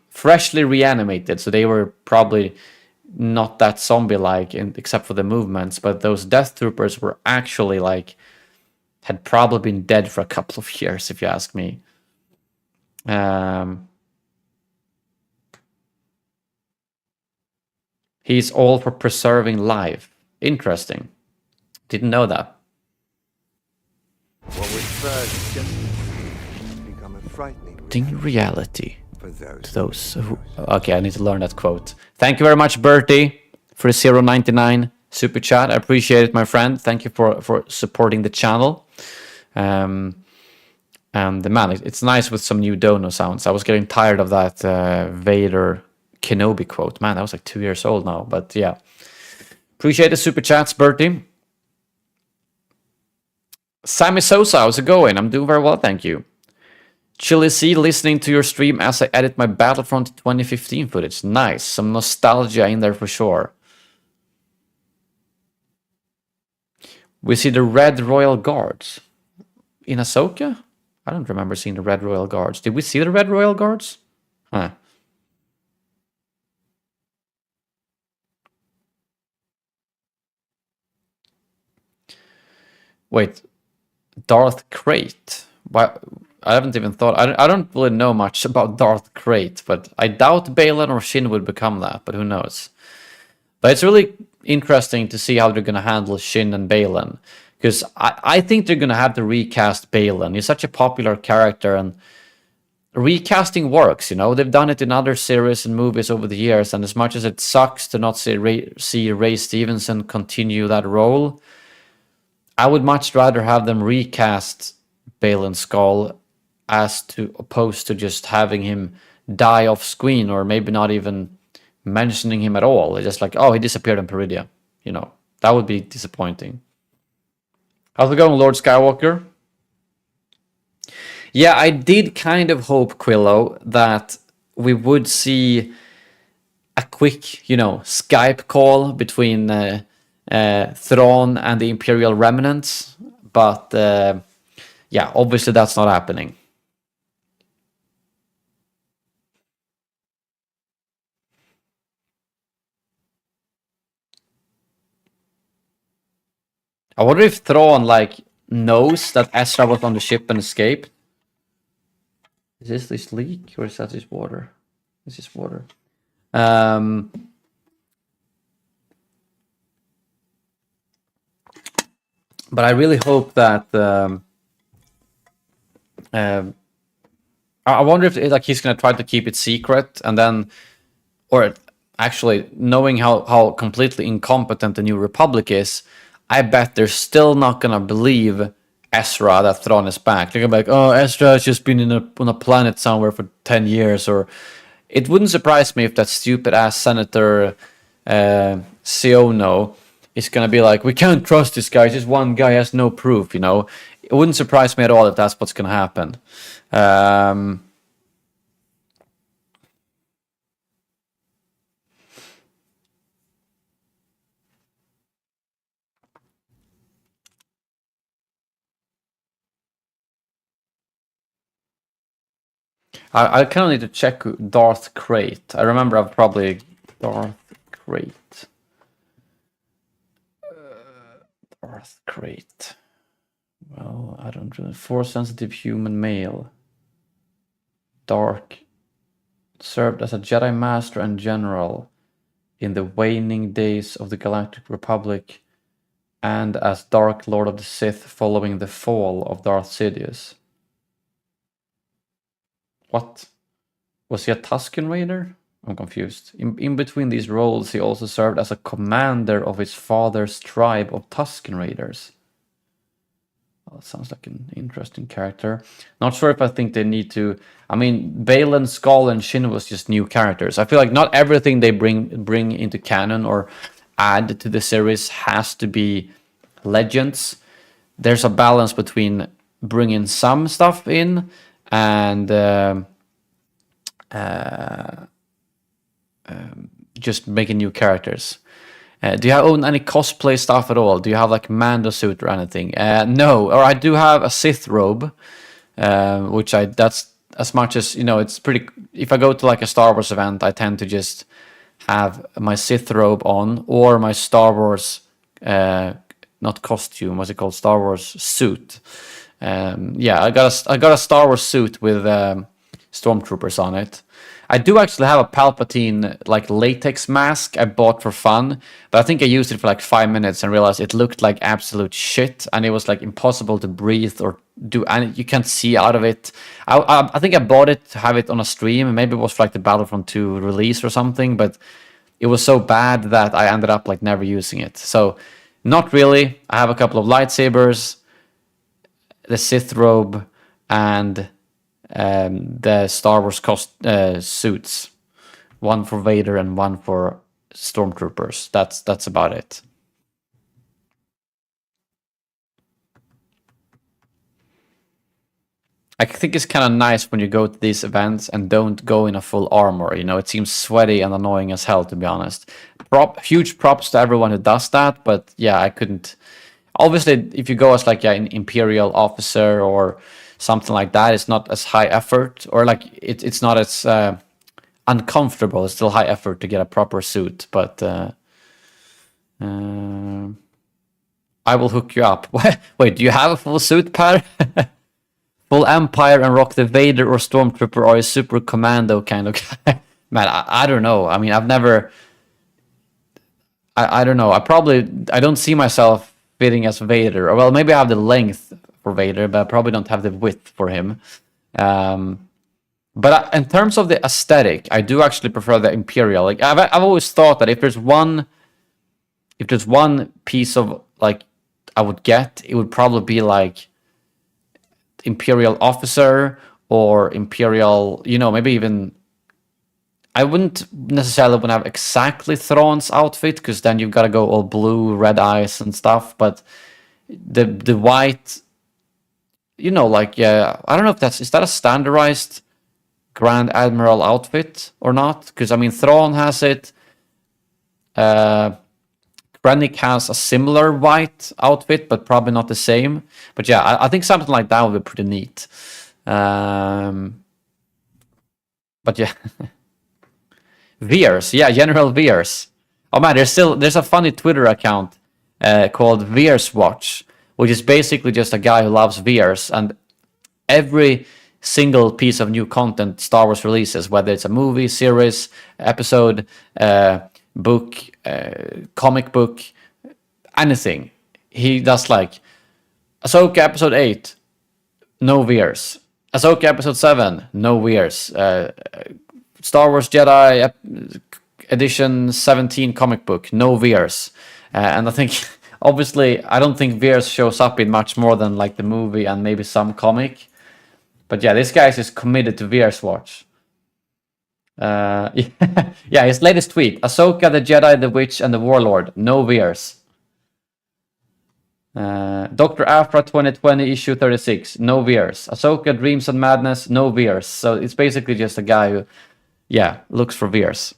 reanimated, so they were probably not that zombie-like, except for the movements. But those Death Troopers were actually like had probably been dead for a couple of years, if you ask me. He's all for preserving life. Interesting. Didn't know that. What was first just has become a frightening Reality. for those. To those who... Okay, I need to learn that quote. Thank you very much, Bertie, for the 0.99 super chat. I appreciate it, my friend. Thank you for supporting the channel. And man, it's nice with some new dono sounds. I was getting tired of that Vader Kenobi quote. Man, that was like 2 years old now. But yeah, appreciate the super chats, Bertie. Sammy Sosa, how's it going? I'm doing very well, thank you. Chili C, listening to your stream as I edit my Battlefront 2015 footage. Nice, some nostalgia in there for sure. We see the Red Royal Guards in Ahsoka. I don't remember seeing the Red Royal Guards. Did we see the Red Royal Guards? Huh. Wait, Darth Krayt. Why? I haven't even thought. I don't really know much about Darth Krayt, but I doubt Baylan or Shin would become that. But who knows? But it's really interesting to see how they're gonna handle Shin and Baylan, because I think they're gonna have to recast Baylan. He's such a popular character, and recasting works. You know, they've done it in other series and movies over the years. And as much as it sucks to not see Ray Stevenson continue that role, I would much rather have them recast Baylan Skoll as opposed to just having him die off screen, or maybe not even mentioning him at all. It's just like, oh, he disappeared in Peridia. You know, that would be disappointing. How's it going, Lord Skywalker? Yeah, I did kind of hope, Quillo, that we would see a quick, you know, Skype call between Thrawn and the Imperial remnants, but yeah, obviously that's not happening. I wonder if Thrawn like knows that Ezra was on the ship and escaped. Is this leak or is that just water? This is water. But I really hope that I wonder if like he's gonna try to keep it secret, and then, or actually knowing how completely incompetent the New Republic is, I bet they're still not gonna believe Ezra that Thrawn is back. They're gonna be like, oh, Ezra has just been on a planet somewhere for 10 years, or it wouldn't surprise me if that stupid ass Senator Siono is gonna be like, we can't trust this guy. Just one guy has no proof, you know. It wouldn't surprise me at all if that's what's gonna happen. I kind of need to check Darth Krayt. I remember I've probably Darth Krayt. Darth Krayt. Well, I don't really. Force-sensitive human male. Dark. Served as a Jedi Master and General in the waning days of the Galactic Republic, and as Dark Lord of the Sith following the fall of Darth Sidious. What? Was he a Tusken Raider? I'm confused. In between these roles, he also served as a commander of his father's tribe of Tusken Raiders. Well, that sounds like an interesting character. Not sure if I think they need to... I mean, Baylan, Skoll, and Shin was just new characters. I feel like not everything they bring into canon or add to the series has to be legends. There's a balance between bringing some stuff in and just making new characters. Do you own any cosplay stuff at all? Do you have like Mando suit or anything? No, or I do have a Sith robe, which that's as much as, you know, it's pretty... If I go to like a Star Wars event, I tend to just have my Sith robe on or my Star Wars, not costume, what's it called? Star Wars suit. Yeah, I got a Star Wars suit with stormtroopers on it. I do actually have a Palpatine like latex mask I bought for fun, but I think I used it for like 5 minutes and realized it looked like absolute shit, and it was like impossible to breathe or do any. You can't see out of it. I think I bought it to have it on a stream. Maybe it was for like the Battlefront 2 release or something, but it was so bad that I ended up like never using it. So not really. I have a couple of lightsabers, the Sith robe, and the Star Wars suits, one for Vader and one for stormtroopers. That's about it. I think it's kind of nice when you go to these events and don't go in a full armor. You know, it seems sweaty and annoying as hell, to be honest. Huge props to everyone who does that, but yeah, I couldn't. Obviously, if you go as like an Imperial officer or something like that, it's not as high effort, or like it's not as uncomfortable. It's still high effort to get a proper suit, but I will hook you up. Wait, do you have a full suit, Per? Full Empire and rock the Vader or Stormtrooper or a super commando kind of guy? Man, I don't know. I mean, I've never. I don't know. I don't see myself fitting as Vader. Or well, maybe I have the length for Vader, but I probably don't have the width for him. But in terms of the aesthetic, I do actually prefer the Imperial. Like I've always thought that if there's one piece of like I would get, it would probably be like Imperial officer or Imperial, you know, maybe even. I wouldn't necessarily want to have exactly Thrawn's outfit, because then you've got to go all blue, red eyes and stuff. But the white, you know, like yeah, I don't know if is that a standardized Grand Admiral outfit or not? Because I mean, Thrawn has it. Krennic has a similar white outfit, but probably not the same. But yeah, I think something like that would be pretty neat. But yeah. Veers, yeah, General Veers. Oh man, there's a funny Twitter account called Veers Watch, which is basically just a guy who loves Veers, and every single piece of new content Star Wars releases, whether it's a movie, series, episode, book, comic book, anything, he does like Ahsoka episode 8, no Veers. Ahsoka episode 7, no Veers. Star Wars Jedi edition 17 comic book, no Veers. And I think, obviously, I don't think Veers shows up in much more than like the movie and maybe some comic. But yeah, this guy is just committed to Veers Watch. Yeah, his latest tweet: Ahsoka, the Jedi, the Witch, and the Warlord, no Veers. Dr. Afra 2020 issue 36, no Veers. Ahsoka, Dreams and Madness, no Veers. So it's basically just a guy who, yeah, looks for Veers.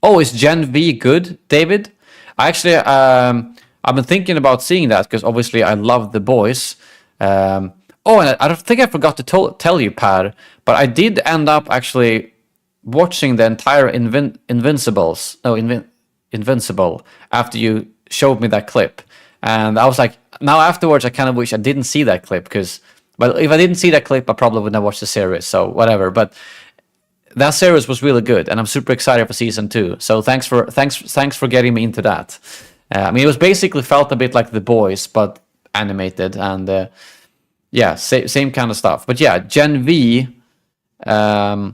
Oh, is Gen V good, David? Actually, I've been thinking about seeing that because obviously I love The Boys. Oh, and I don't think I forgot to tell you, Per, but I did end up actually watching the entire Invincible after you showed me that clip. And I was like, now afterwards, I kind of wish I didn't see that clip because, well, if I didn't see that clip, I probably wouldn't have watched the series, so whatever. But that series was really good, and I'm super excited for season 2. So thanks for getting me into that. I mean, it was basically felt a bit like The Boys, but animated, and yeah, same kind of stuff. But yeah, Gen V, I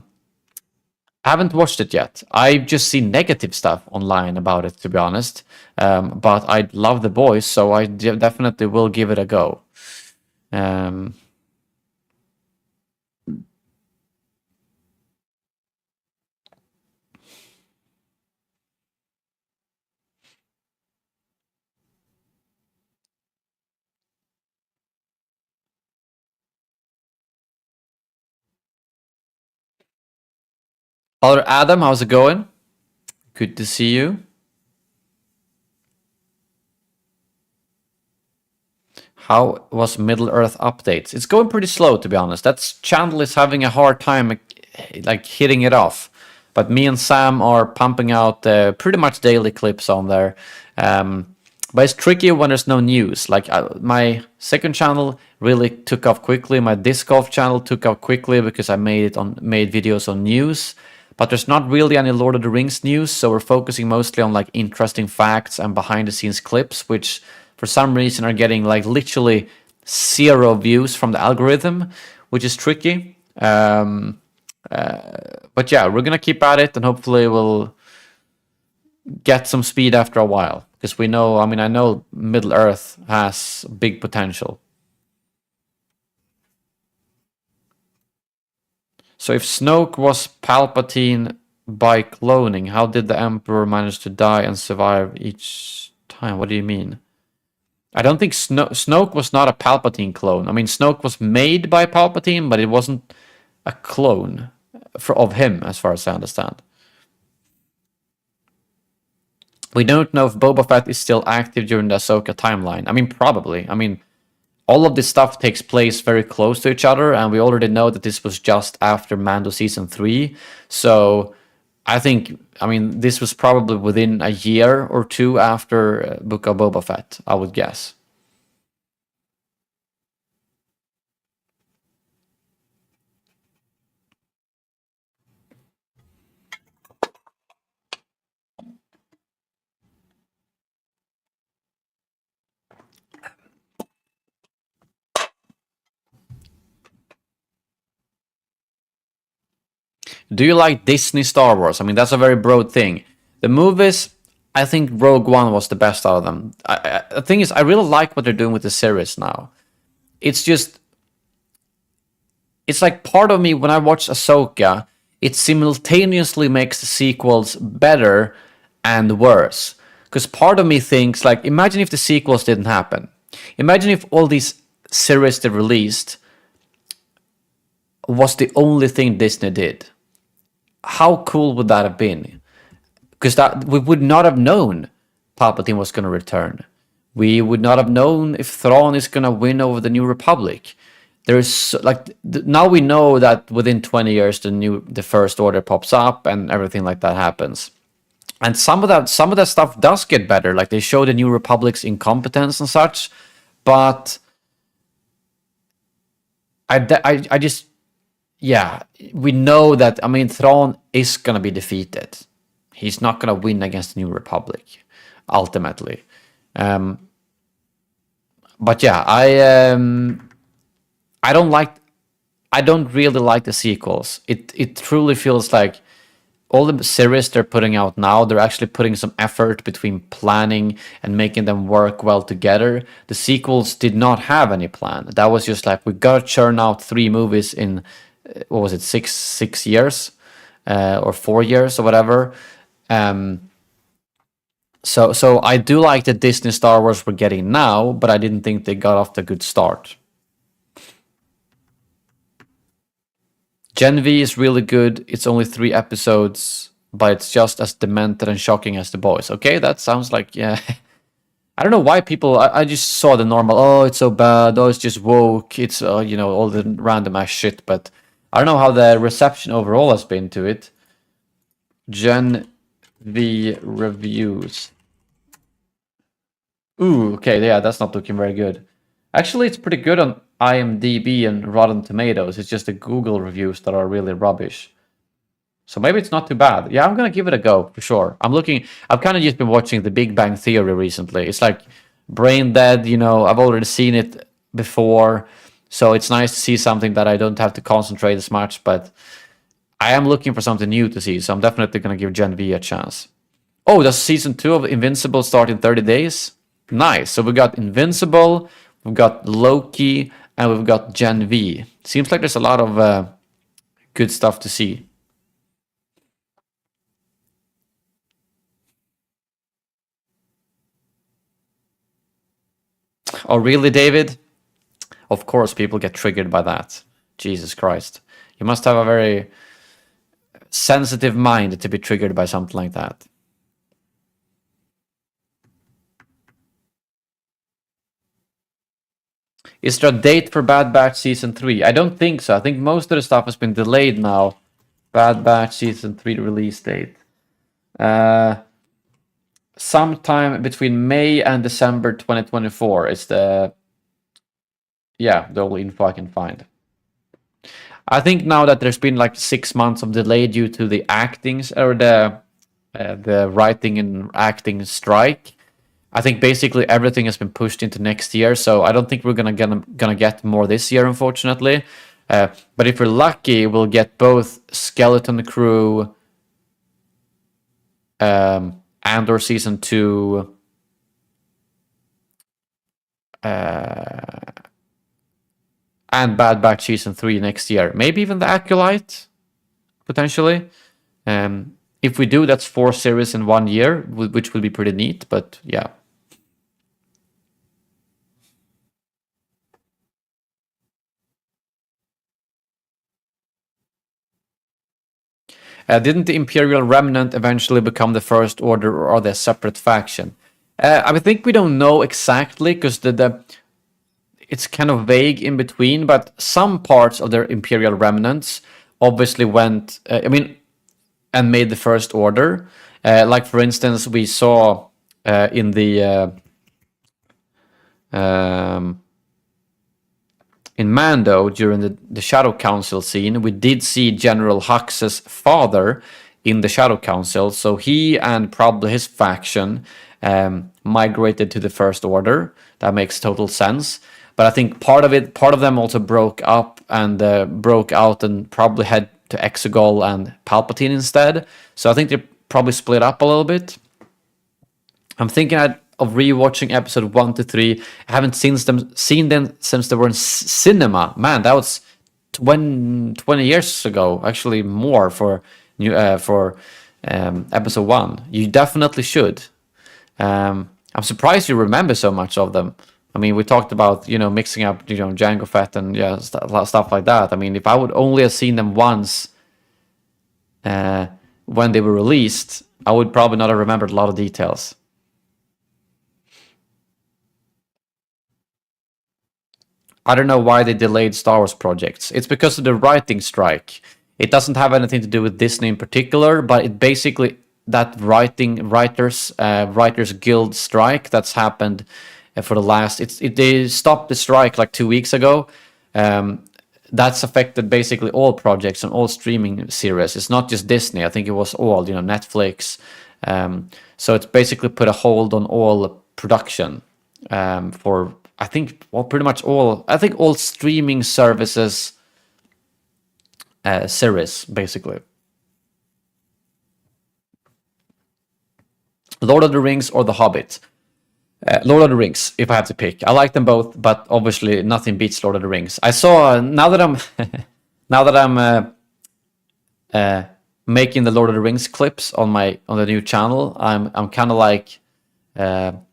haven't watched it yet. I've just seen negative stuff online about it, to be honest. But I love The Boys, so I definitely will give it a go. Hello, Adam, how's it going? Good to see you. How was Middle Earth updates? It's going pretty slow, to be honest. That channel is having a hard time like hitting it off. But me and Sam are pumping out pretty much daily clips on there. But it's tricky when there's no news. Like my second channel really took off quickly. My disc golf channel took off quickly because I made videos on news. But there's not really any Lord of the Rings news, so we're focusing mostly on like interesting facts and behind the scenes clips, which for some reason are getting like literally 0 views from the algorithm, which is tricky. But yeah, we're gonna keep at it and hopefully we'll get some speed after a while. Because we know, I mean, I know Middle Earth has big potential. So if Snoke was Palpatine by cloning, how did the Emperor manage to die and survive each time? What do you mean? I don't think Snoke was not a Palpatine clone. I mean, Snoke was made by Palpatine, but it wasn't a clone of him, as far as I understand. We don't know if Boba Fett is still active during the Ahsoka timeline. I mean, probably. I mean, all of this stuff takes place very close to each other, and we already know that this was just after Mando Season 3. So I think, I mean, this was probably within a year or two after Book of Boba Fett, I would guess. Do you like Disney Star Wars? I mean, that's a very broad thing. The movies, I think Rogue One was the best out of them. The thing is, I really like what they're doing with the series now. It's just, it's like part of me, when I watch Ahsoka, it simultaneously makes the sequels better and worse. Because part of me thinks, like, imagine if the sequels didn't happen. Imagine if all these series they released was the only thing Disney did. How cool would that have been? Because that we would not have known Palpatine was going to return. We would not have known if Thrawn is going to win over the New Republic. There's like now we know that within 20 years the First Order pops up and everything like that happens. And some of that stuff does get better. Like they show the New Republic's incompetence and such, but I just. Yeah, we know that, I mean, Thrawn is going to be defeated. He's not going to win against the New Republic, ultimately. But yeah, I don't really like the sequels. It truly feels like all the series they're putting out now, they're actually putting some effort between planning and making them work well together. The sequels did not have any plan. That was just like, we got to churn out 3 movies in... what was it, 6 years or 4 years or whatever. So I do like the Disney Star Wars we're getting now, but I didn't think they got off to a good start. Gen V is really good. It's only 3 episodes, but it's just as demented and shocking as The Boys. Okay, that sounds like, yeah. I don't know why people... I just saw the normal, oh, it's so bad, oh, it's just woke, it's, you know, all the random ass shit, but... I don't know how the reception overall has been to it. Gen V reviews. Ooh, okay, yeah, that's not looking very good. Actually, it's pretty good on IMDb and Rotten Tomatoes. It's just the Google reviews that are really rubbish. So maybe it's not too bad. Yeah, I'm gonna give it a go, for sure. I've kind of just been watching The Big Bang Theory recently. It's like brain dead, you know, I've already seen it before. So it's nice to see something that I don't have to concentrate as much, but I am looking for something new to see, so I'm definitely going to give Gen V a chance. Oh, does Season 2 of Invincible start in 30 days? Nice. So we got Invincible, we've got Loki, and we've got Gen V. Seems like there's a lot of good stuff to see. Oh, really, David? Of course, people get triggered by that. Jesus Christ. You must have a very sensitive mind to be triggered by something like that. Is there a date for Bad Batch Season 3? I don't think so. I think most of the stuff has been delayed now. Bad Batch Season 3 release date. Sometime between May and December 2024 is the only info I can find. I think now that there's been like 6 months of delay due to the actings or the writing and acting strike, I think basically everything has been pushed into next year. So I don't think we're gonna get more this year, unfortunately. But if we're lucky, we'll get both Skeleton Crew, Andor Season 2, and Bad Batch Season 3 next year. Maybe even the Acolyte, potentially. If we do, that's 4 series in 1 year, which will be pretty neat, but yeah. Didn't the Imperial Remnant eventually become the First Order, or are they a separate faction? I think we don't know exactly, because it's kind of vague in between, but some parts of their Imperial Remnants obviously went, and made the First Order. Like, for instance, we saw in the in Mando, during the Shadow Council scene, we did see General Hux's father in the Shadow Council, so he and probably his faction migrated to the First Order. That makes total sense. But I think part of them also broke up and broke out and probably head to Exegol and Palpatine instead. So I think they probably split up a little bit. I'm thinking of rewatching episode 1 to 3. I haven't seen them since they were in cinema. Man, that was 20 years ago. Actually, more for episode 1. You definitely should. I'm surprised you remember so much of them. I mean, we talked about, mixing up, Jango Fett and stuff like that. I mean, if I would only have seen them once when they were released, I would probably not have remembered a lot of details. I don't know why they delayed Star Wars projects. It's because of the writing strike. It doesn't have anything to do with Disney in particular, but it basically, that writers guild strike that's happened for the last, they stopped the strike like 2 weeks ago. That's affected basically all projects and all streaming series. It's not just Disney. I think it was all, Netflix. So it's basically put a hold on all production for, I think, pretty much all. I think all streaming services series, basically. Lord of the Rings or The Hobbit? Lord of the Rings, if I have to pick. I like them both, but obviously nothing beats Lord of the Rings. I saw now that I'm making the Lord of the Rings clips on the new channel. I'm kind of like I'm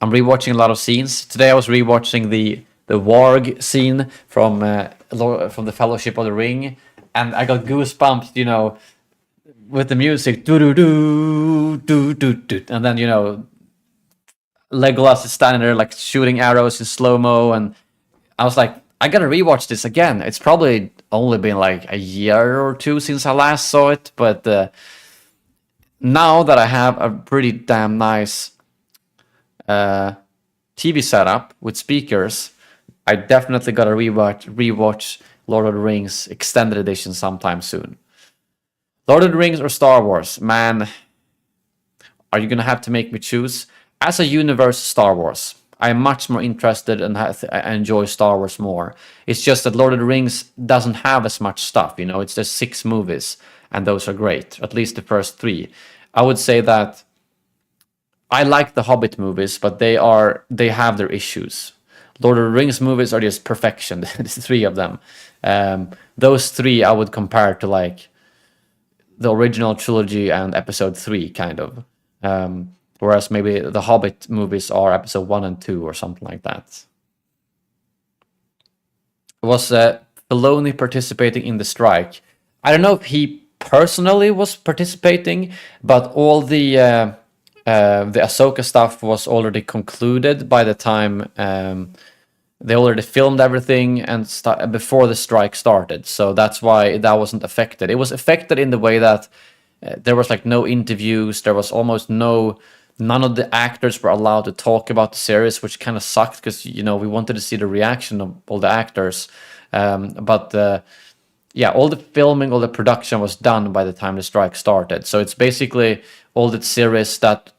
rewatching a lot of scenes. Today I was rewatching the Warg scene from the Fellowship of the Ring, and I got goosebumps, with the music, do do do do do do, and then Legolas is standing there like shooting arrows in slow-mo, and I was like, I gotta rewatch this again. It's probably only been like a year or two since I last saw it, but now that I have a pretty damn nice TV setup with speakers, I definitely gotta rewatch Lord of the Rings Extended Edition sometime soon. Lord of the Rings or Star Wars? Man, are you gonna have to make me choose? As a universe, Star Wars. I'm much more interested and I enjoy Star Wars more. It's just that Lord of the Rings doesn't have as much stuff, It's just 6 movies, and those are great. At least the first 3. I would say that I like the Hobbit movies, but they have their issues. Lord of the Rings movies are just perfection. There's 3 of them. Those 3 I would compare to like the original trilogy and episode 3, kind of. Whereas maybe the Hobbit movies are episode 1 and 2 or something like that. Was Filoni participating in the strike? I don't know if he personally was participating, but all the Ahsoka stuff was already concluded by the time they already filmed everything and before the strike started, so that's why that wasn't affected. It was affected in the way that there was like no interviews, there was almost none of the actors were allowed to talk about the series, which kind of sucked because we wanted to see the reaction of all the actors. But yeah, all the filming, all the production was done by the time the strike started. So it's basically all the series that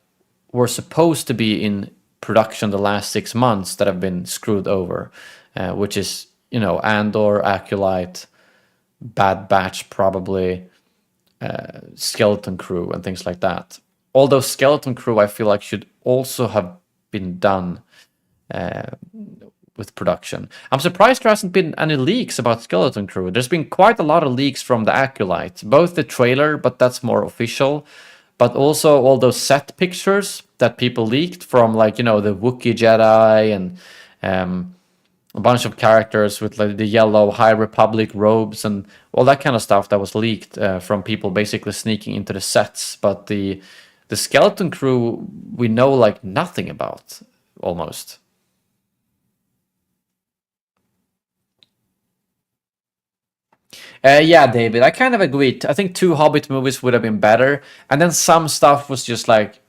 were supposed to be in production the last 6 months that have been screwed over, which is, Andor, Acolyte, Bad Batch, probably, Skeleton Crew, and things like that. Although Skeleton Crew, I feel like, should also have been done with production. I'm surprised there hasn't been any leaks about Skeleton Crew. There's been quite a lot of leaks from the Acolyte, both the trailer, but that's more official, but also all those set pictures that people leaked from, like, the Wookiee Jedi and a bunch of characters with like the yellow High Republic robes and all that kind of stuff that was leaked from people basically sneaking into the sets. But the Skeleton Crew we know like nothing about, almost. Yeah, David, I kind of agree. I think 2 Hobbit movies would have been better, and then some stuff was just like,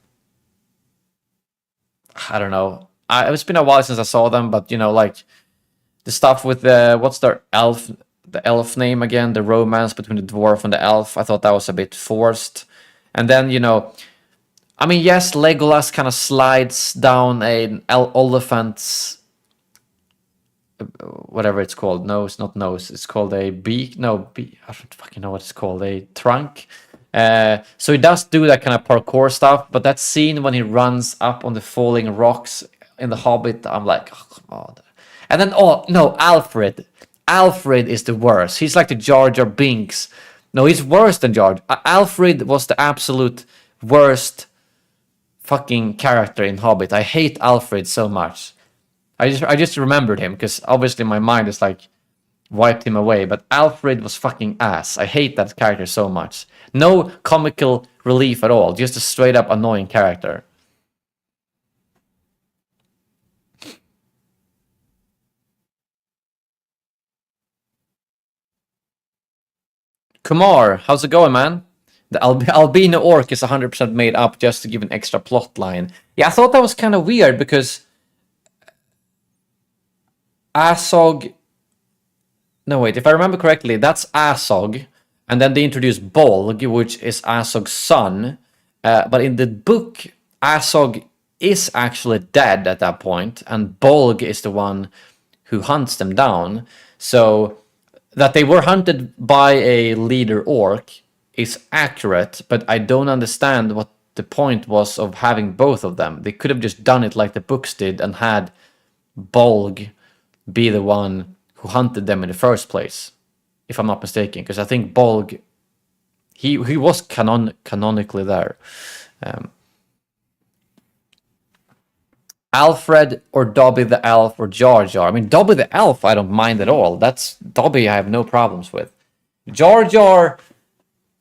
I don't know. It's been a while since I saw them, but like the stuff with what's the elf name again? The romance between the dwarf and the elf. I thought that was a bit forced. And then I mean, yes, Legolas kind of slides down an elephant's whatever it's called. Nose, not nose. It's called a beak. No, beak. I don't fucking know what it's called. A trunk. So he does do that kind of parkour stuff, but that scene when he runs up on the falling rocks in The Hobbit, I'm like, oh, come on. And then, oh no, Alfred. Alfred is the worst. He's like the Jar Jar Binks. No, he's worse than Jar. Alfred was the absolute worst fucking character in Hobbit. I hate Alfred so much. I just remembered him because obviously my mind is like wiped him away. But Alfred was fucking ass. I hate that character so much. No comical relief at all. Just a straight up annoying character. Kumar, how's it going, man? The albino orc is 100% made up just to give an extra plot line. Yeah, I thought that was kind of weird because Asog... No, wait, if I remember correctly, that's Asog. And then they introduce Bolg, which is Asog's son. But in the book, Asog is actually dead at that point, and Bolg is the one who hunts them down. So that they were hunted by a leader orc is accurate, but I don't understand what the point was of having both of them. They could have just done it like the books did and had Bolg be the one who hunted them in the first place, if I'm not mistaken, because I think Bolg, he was canonically there. Alfred or Dobby the Elf or Jar Jar. I mean, Dobby the Elf I don't mind at all. That's Dobby I have no problems with. Jar Jar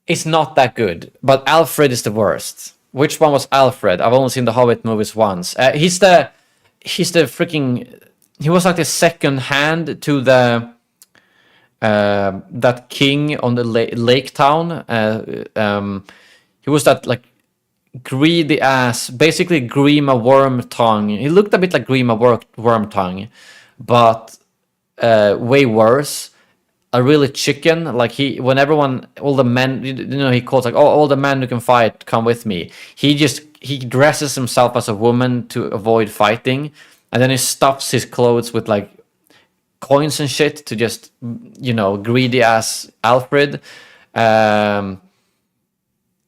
is not that good, but Alfred is the worst. Which one was Alfred? I've only seen the Hobbit movies once. He's the freaking... He was like the second hand to the... that king on the lake town. He was that like greedy ass, basically Grima Wormtongue. He looked a bit like Grima Wormtongue, but way worse. A really chicken. Like when everyone, all the men, he calls like, oh, all the men who can fight, come with me. He dresses himself as a woman to avoid fighting, and then he stuffs his clothes with like coins and shit to just, greedy ass Alfred. And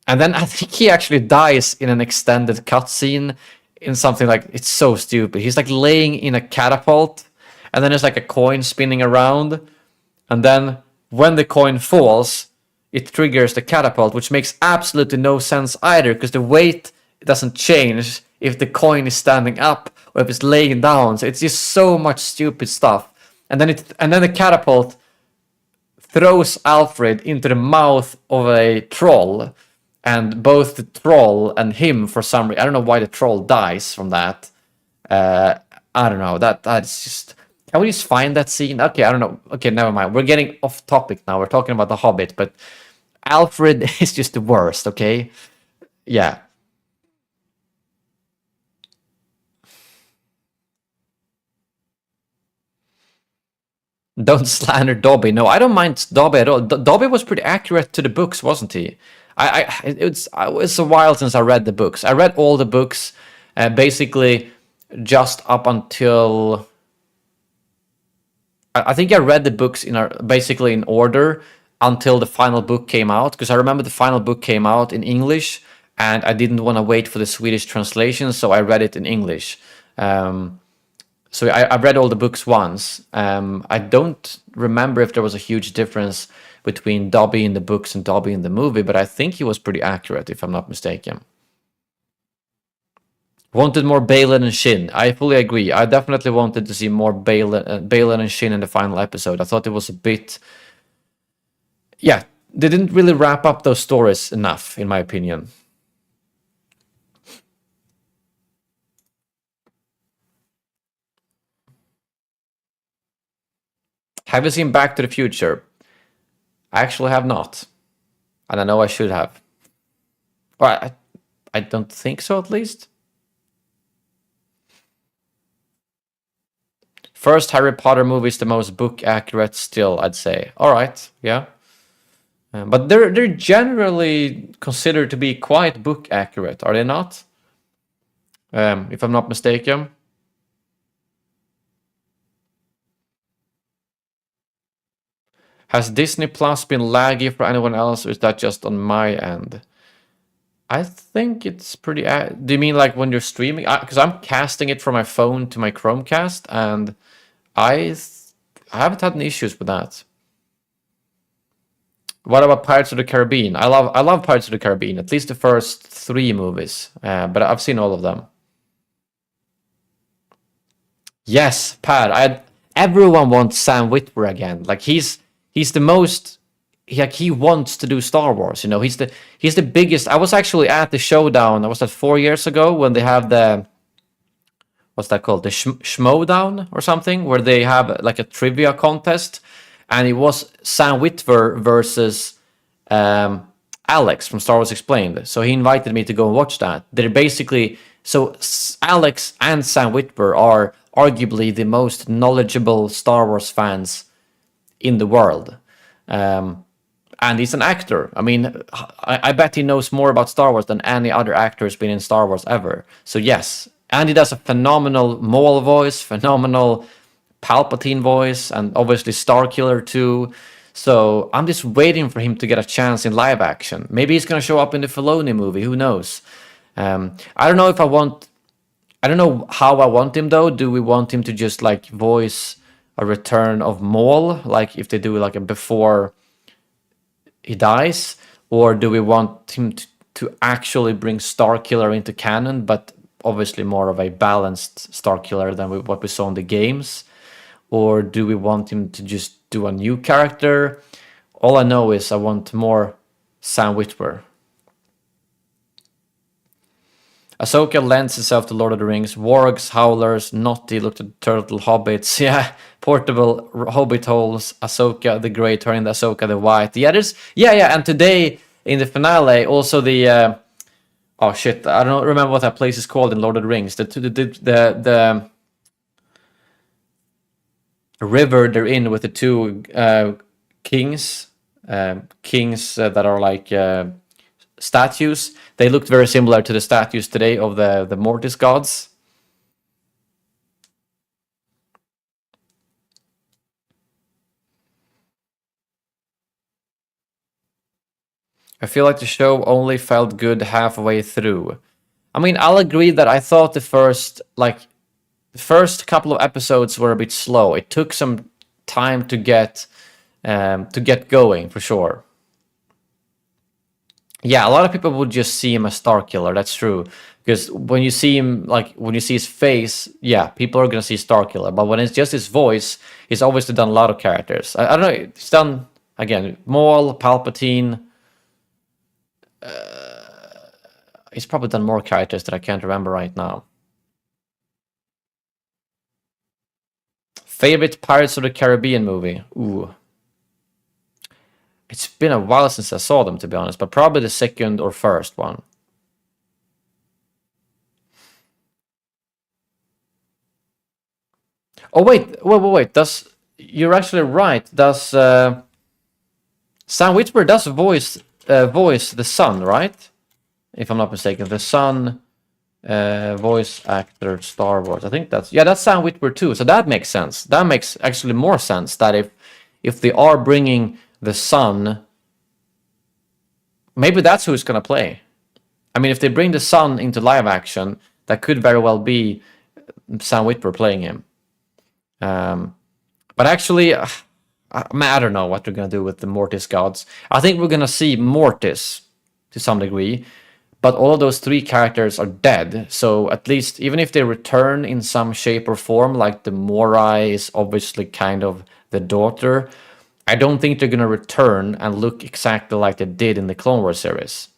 then I think he actually dies in an extended cutscene in something like, it's so stupid. He's like laying in a catapult, and then there's like a coin spinning around, and then when the coin falls, it triggers the catapult, which makes absolutely no sense either, because the weight doesn't change if the coin is standing up or if it's laying down. So it's just so much stupid stuff. And then the catapult throws Alfred into the mouth of a troll, and both the troll and him, for some reason, I don't know why the troll dies from that. I don't know. That's just... Can we just find that scene? Okay, I don't know. Okay, never mind. We're getting off topic now. We're talking about The Hobbit, but Alfred is just the worst, okay? Yeah. Don't slander Dobby. No, I don't mind Dobby at all. Dobby was pretty accurate to the books, wasn't he? It's a while since I read the books. I read all the books, basically just up until I think I read the books basically in order until the final book came out, because I remember the final book came out in English and I didn't want to wait for the Swedish translation, so I read it in English. So I read all the books once. I don't remember if there was a huge difference between Dobby in the books and Dobby in the movie, but I think he was pretty accurate, if I'm not mistaken. Wanted more Balin and Shin. I fully agree. I definitely wanted to see more Balin and Shin in the final episode. I thought it was a bit... Yeah, they didn't really wrap up those stories enough, in my opinion. Have you seen Back to the Future? I actually have not. And I know I should have. Well, I don't think so, at least. First Harry Potter movie is the most book accurate still, I'd say. All right, yeah. But they're generally considered to be quite book accurate, are they not? If I'm not mistaken. Has Disney Plus been laggy for anyone else, or is that just on my end? I think it's pretty... do you mean like when you're streaming? Because I'm casting it from my phone to my Chromecast, and I haven't had any issues with that. What about Pirates of the Caribbean? I love Pirates of the Caribbean, at least the first 3 movies, but I've seen all of them. Yes, Pat. Everyone wants Sam Witwer again. Like he's the most... he wants to do Star Wars, you know. He's the biggest. I was actually at the showdown. Was that 4 years ago when they have the... What's that called? The Schmodown or something, where they have like a trivia contest, and it was Sam Witwer versus Alex from Star Wars Explained. So he invited me to go and watch that. They're basically... So Alex and Sam Witwer are arguably the most knowledgeable Star Wars fans in the world. And he's an actor. I mean, I bet he knows more about Star Wars than any other actor who's been in Star Wars ever. So yes, and he does a phenomenal Maul voice, phenomenal Palpatine voice, and obviously Starkiller too. So I'm just waiting for him to get a chance in live action. Maybe he's gonna show up in the Filoni movie. Who knows? I don't know if I want... I don't know how I want him though. Do we want him to just like voice a return of Maul, like if they do like a before he dies, or do we want him to actually bring Starkiller into canon, but obviously more of a balanced Starkiller than what we saw in the games? Or do we want him to just do a new character? All I know is I want more Sam Witwer. Ahsoka lends itself to Lord of the Rings. Wargs, Howlers, Naughty, looked at Turtle, Hobbits. Yeah, portable Hobbit holes. Ahsoka the Grey turning the Ahsoka the White. Yeah, and today in the finale, also the... oh shit, I don't remember what that place is called in Lord of the Rings. The river they're in with the 2 kings. Kings that are like... statues. They looked very similar to the statues today of the Mortis gods. I feel like the show only felt good halfway through. I mean, I'll agree that I thought the first couple of episodes were a bit slow. It took some time to get going, for sure. Yeah, a lot of people would just see him as Starkiller, that's true. Because when you see him, like, when you see his face, yeah, people are gonna see Starkiller. But when it's just his voice, he's obviously done a lot of characters. I don't know, he's done, again, Maul, Palpatine. He's probably done more characters that I can't remember right now. Favorite Pirates of the Caribbean movie? Ooh. It's been a while since I saw them, to be honest, but probably the second or first one. Oh, wait. You're actually right. Does Sam Witwer does voice the son, right? If I'm not mistaken. The son voice actor Star Wars. I think that's Sam Witwer too. So that makes sense. That makes actually more sense that if they are bringing the son, maybe that's who is going to play. I mean, if they bring the son into live action, that could very well be Sam Witwer playing him. But actually, I don't know what they're going to do with the Mortis gods. I think we're going to see Mortis to some degree, but all of those 3 characters are dead. So at least, even if they return in some shape or form, like the Morai is obviously kind of the daughter, I don't think they're going to return and look exactly like they did in the Clone Wars series.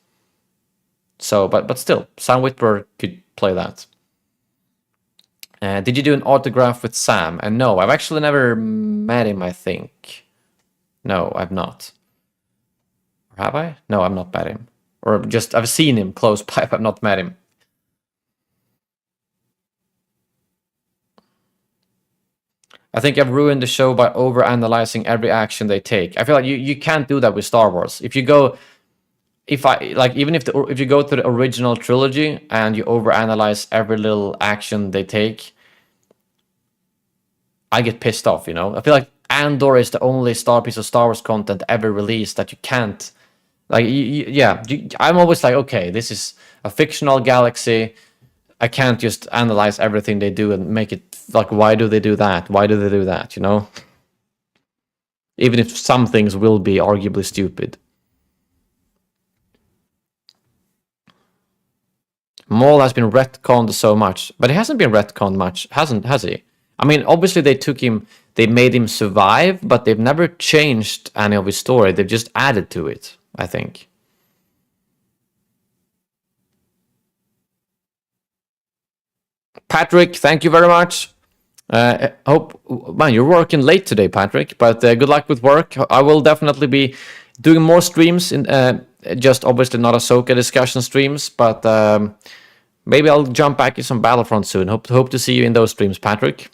So, but still, Sam Witwer could play that. Did you do an autograph with Sam? And no, I've actually never met him, I think. No, I've not. Or have I? No, I've not met him. Or just, I've seen him close by, but I've not met him. I think I've ruined the show by over-analyzing every action they take. I feel like you can't do that with Star Wars. If you go... if you go to the original trilogy and you overanalyze every little action they take, I get pissed off, you know? I feel like Andor is the only piece of Star Wars content ever released that you can't... Like, I'm always like, okay, this is a fictional galaxy. I can't just analyze everything they do and make it... Like, why do they do that? Why do they do that, you know? Even if some things will be arguably stupid. Maul has been retconned so much, but he hasn't been retconned much, has he? I mean, obviously they made him survive, but they've never changed any of his story. They've just added to it, I think. Patrick, thank you very much. Man, you're working late today, Patrick, but good luck with work. I will definitely be doing more streams in just obviously not Ahsoka discussion streams, but maybe I'll jump back in some Battlefront soon. Hope to see you in those streams, Patrick.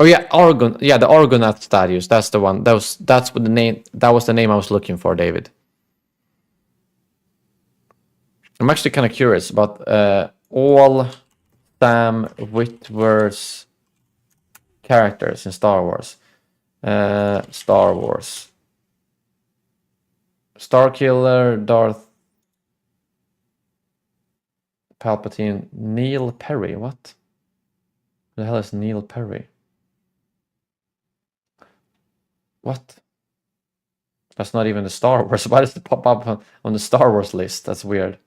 Oh yeah, Argon. Yeah, the Argonath statues. That's the one. That's what the name. That was the name I was looking for, David. I'm actually kind of curious about all Sam Witwer's characters in Star Wars. Star Wars. Starkiller, Darth Palpatine, Neil Perry. What the hell is Neil Perry? What? That's not even the Star Wars. Why does it pop up on the Star Wars list? That's weird.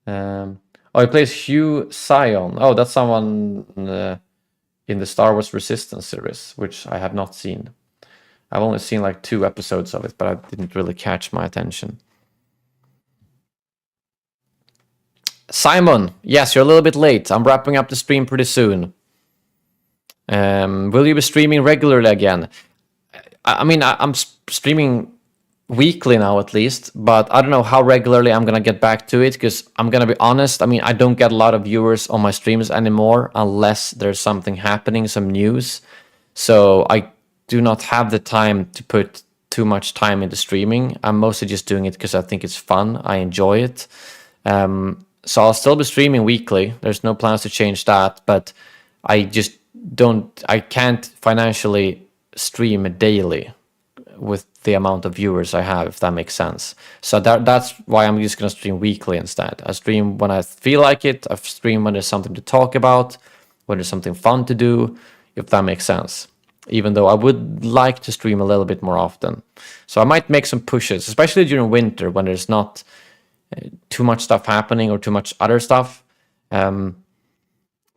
Oh, he plays Hugh Sion. Oh, that's someone in the Star Wars Resistance series, which I have not seen. I've only seen like 2 episodes of it, but I didn't really catch my attention. Simon, yes, you're a little bit late. I'm wrapping up the stream pretty soon. Will you be streaming regularly again? I mean, I'm streaming weekly now at least, but I don't know how regularly I'm gonna get back to it, because I'm gonna be honest, I mean, I don't get a lot of viewers on my streams anymore unless there's something happening, some news. So I do not have the time to put too much time into streaming. I'm mostly just doing it because I think it's fun. I enjoy it. So I'll still be streaming weekly. There's no plans to change that, but I can't financially stream daily with the amount of viewers I have, if that makes sense. So that's why I'm just going to stream weekly instead. I stream when I feel like it. I stream when there's something to talk about, when there's something fun to do, if that makes sense. Even though I would like to stream a little bit more often. So I might make some pushes, especially during winter when there's not too much stuff happening or too much other stuff.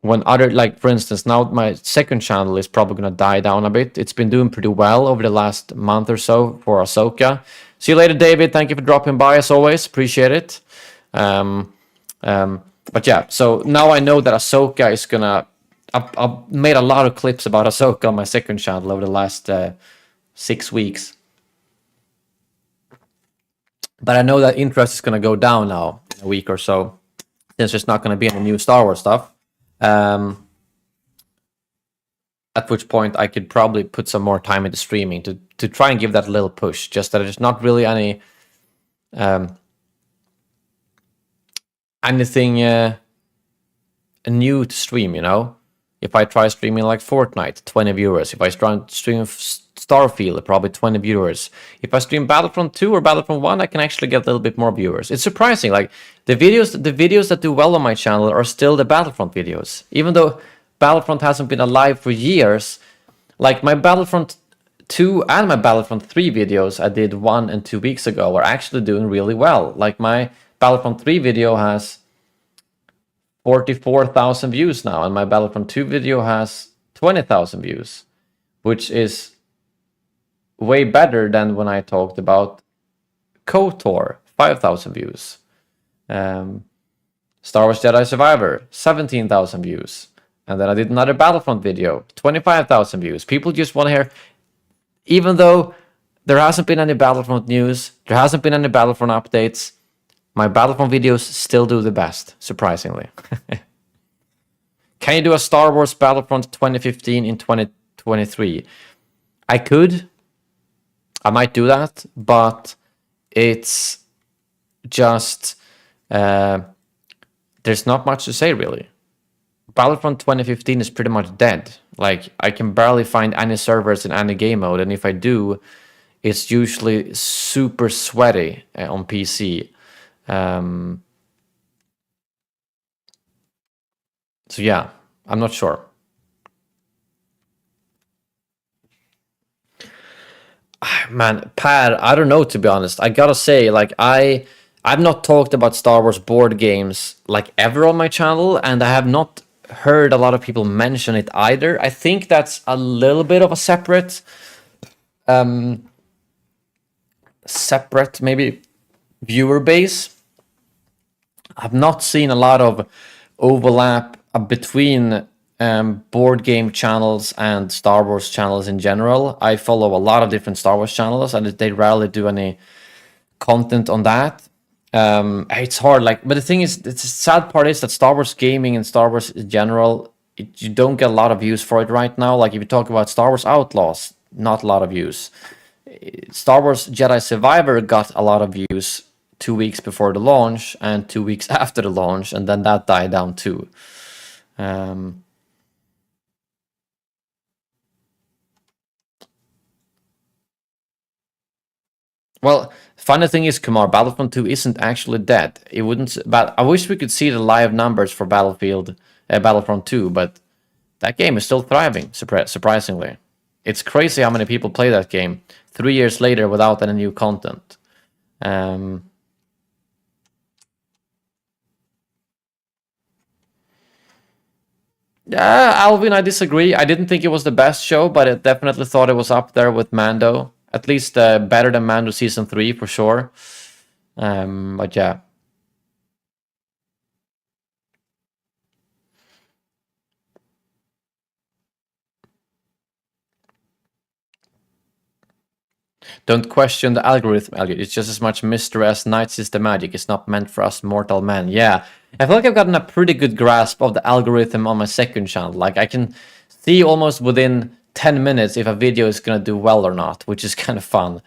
When other, like for instance, now my second channel is probably going to die down a bit. It's been doing pretty well over the last month or so for Ahsoka. See you later, David. Thank you for dropping by as always. Appreciate it. But But yeah, so now I know that Ahsoka is gonna. I've made a lot of clips about Ahsoka on my second channel over the last 6 weeks. But I know that interest is gonna go down now in a week or so, since there's not gonna be any new Star Wars stuff. At which point I could probably put some more time into streaming to try and give that a little push. Just that there's not really any anything new to stream, you know? If I try streaming like Fortnite, 20 viewers. If I try stream Starfield, probably 20 viewers. If I stream Battlefront 2 or Battlefront 1, I can actually get a little bit more viewers. It's surprising, like the videos that do well on my channel are still the Battlefront videos. Even though Battlefront hasn't been alive for years, like my Battlefront 2 and my Battlefront 3 videos I did 1 and 2 weeks ago are actually doing really well. Like my Battlefront 3 video has 44,000 views now, and my Battlefront 2 video has 20,000 views, which is way better than when I talked about KOTOR, 5,000 views. Star Wars Jedi Survivor, 17,000 views. And then I did another Battlefront video, 25,000 views. People just want to hear, even though there hasn't been any Battlefront news, there hasn't been any Battlefront updates, my Battlefront videos still do the best, surprisingly. Can you do a Star Wars Battlefront 2015 in 2023? I could. I might do that, but it's just... there's not much to say, really. Battlefront 2015 is pretty much dead. Like, I can barely find any servers in any game mode, and if I do, it's usually super sweaty on PC. So yeah, I'm not sure. Man, Per, I don't know, to be honest. I gotta say, like, I've not talked about Star Wars board games like ever on my channel, and I have not heard a lot of people mention it either. I think that's a little bit of a separate maybe viewer base. I've not seen a lot of overlap between board game channels and Star Wars channels in general. I follow a lot of different Star Wars channels, and they rarely do any content on that. It's hard, like, but the thing is, the sad part is that Star Wars gaming and Star Wars in general, you don't get a lot of views for it right now. Like, if you talk about Star Wars Outlaws, not a lot of views. Star Wars Jedi Survivor got a lot of views 2 weeks before the launch and 2 weeks after the launch, and then that died down too. Well, funny thing is, Kumar, Battlefront 2 isn't actually dead. It wouldn't, but I wish we could see the live numbers for Battlefront 2, but that game is still thriving, surprisingly. It's crazy how many people play that game 3 years later without any new content. Yeah, Alvin, I disagree. I didn't think it was the best show, but I definitely thought it was up there with Mando. At least better than Mando Season 3, for sure. But yeah. Don't question the algorithm, Elliot. It's just as much mystery as Night System magic. It's not meant for us mortal men. Yeah, I feel like I've gotten a pretty good grasp of the algorithm on my second channel. Like, I can see almost within 10 minutes if a video is gonna do well or not, which is kind of fun.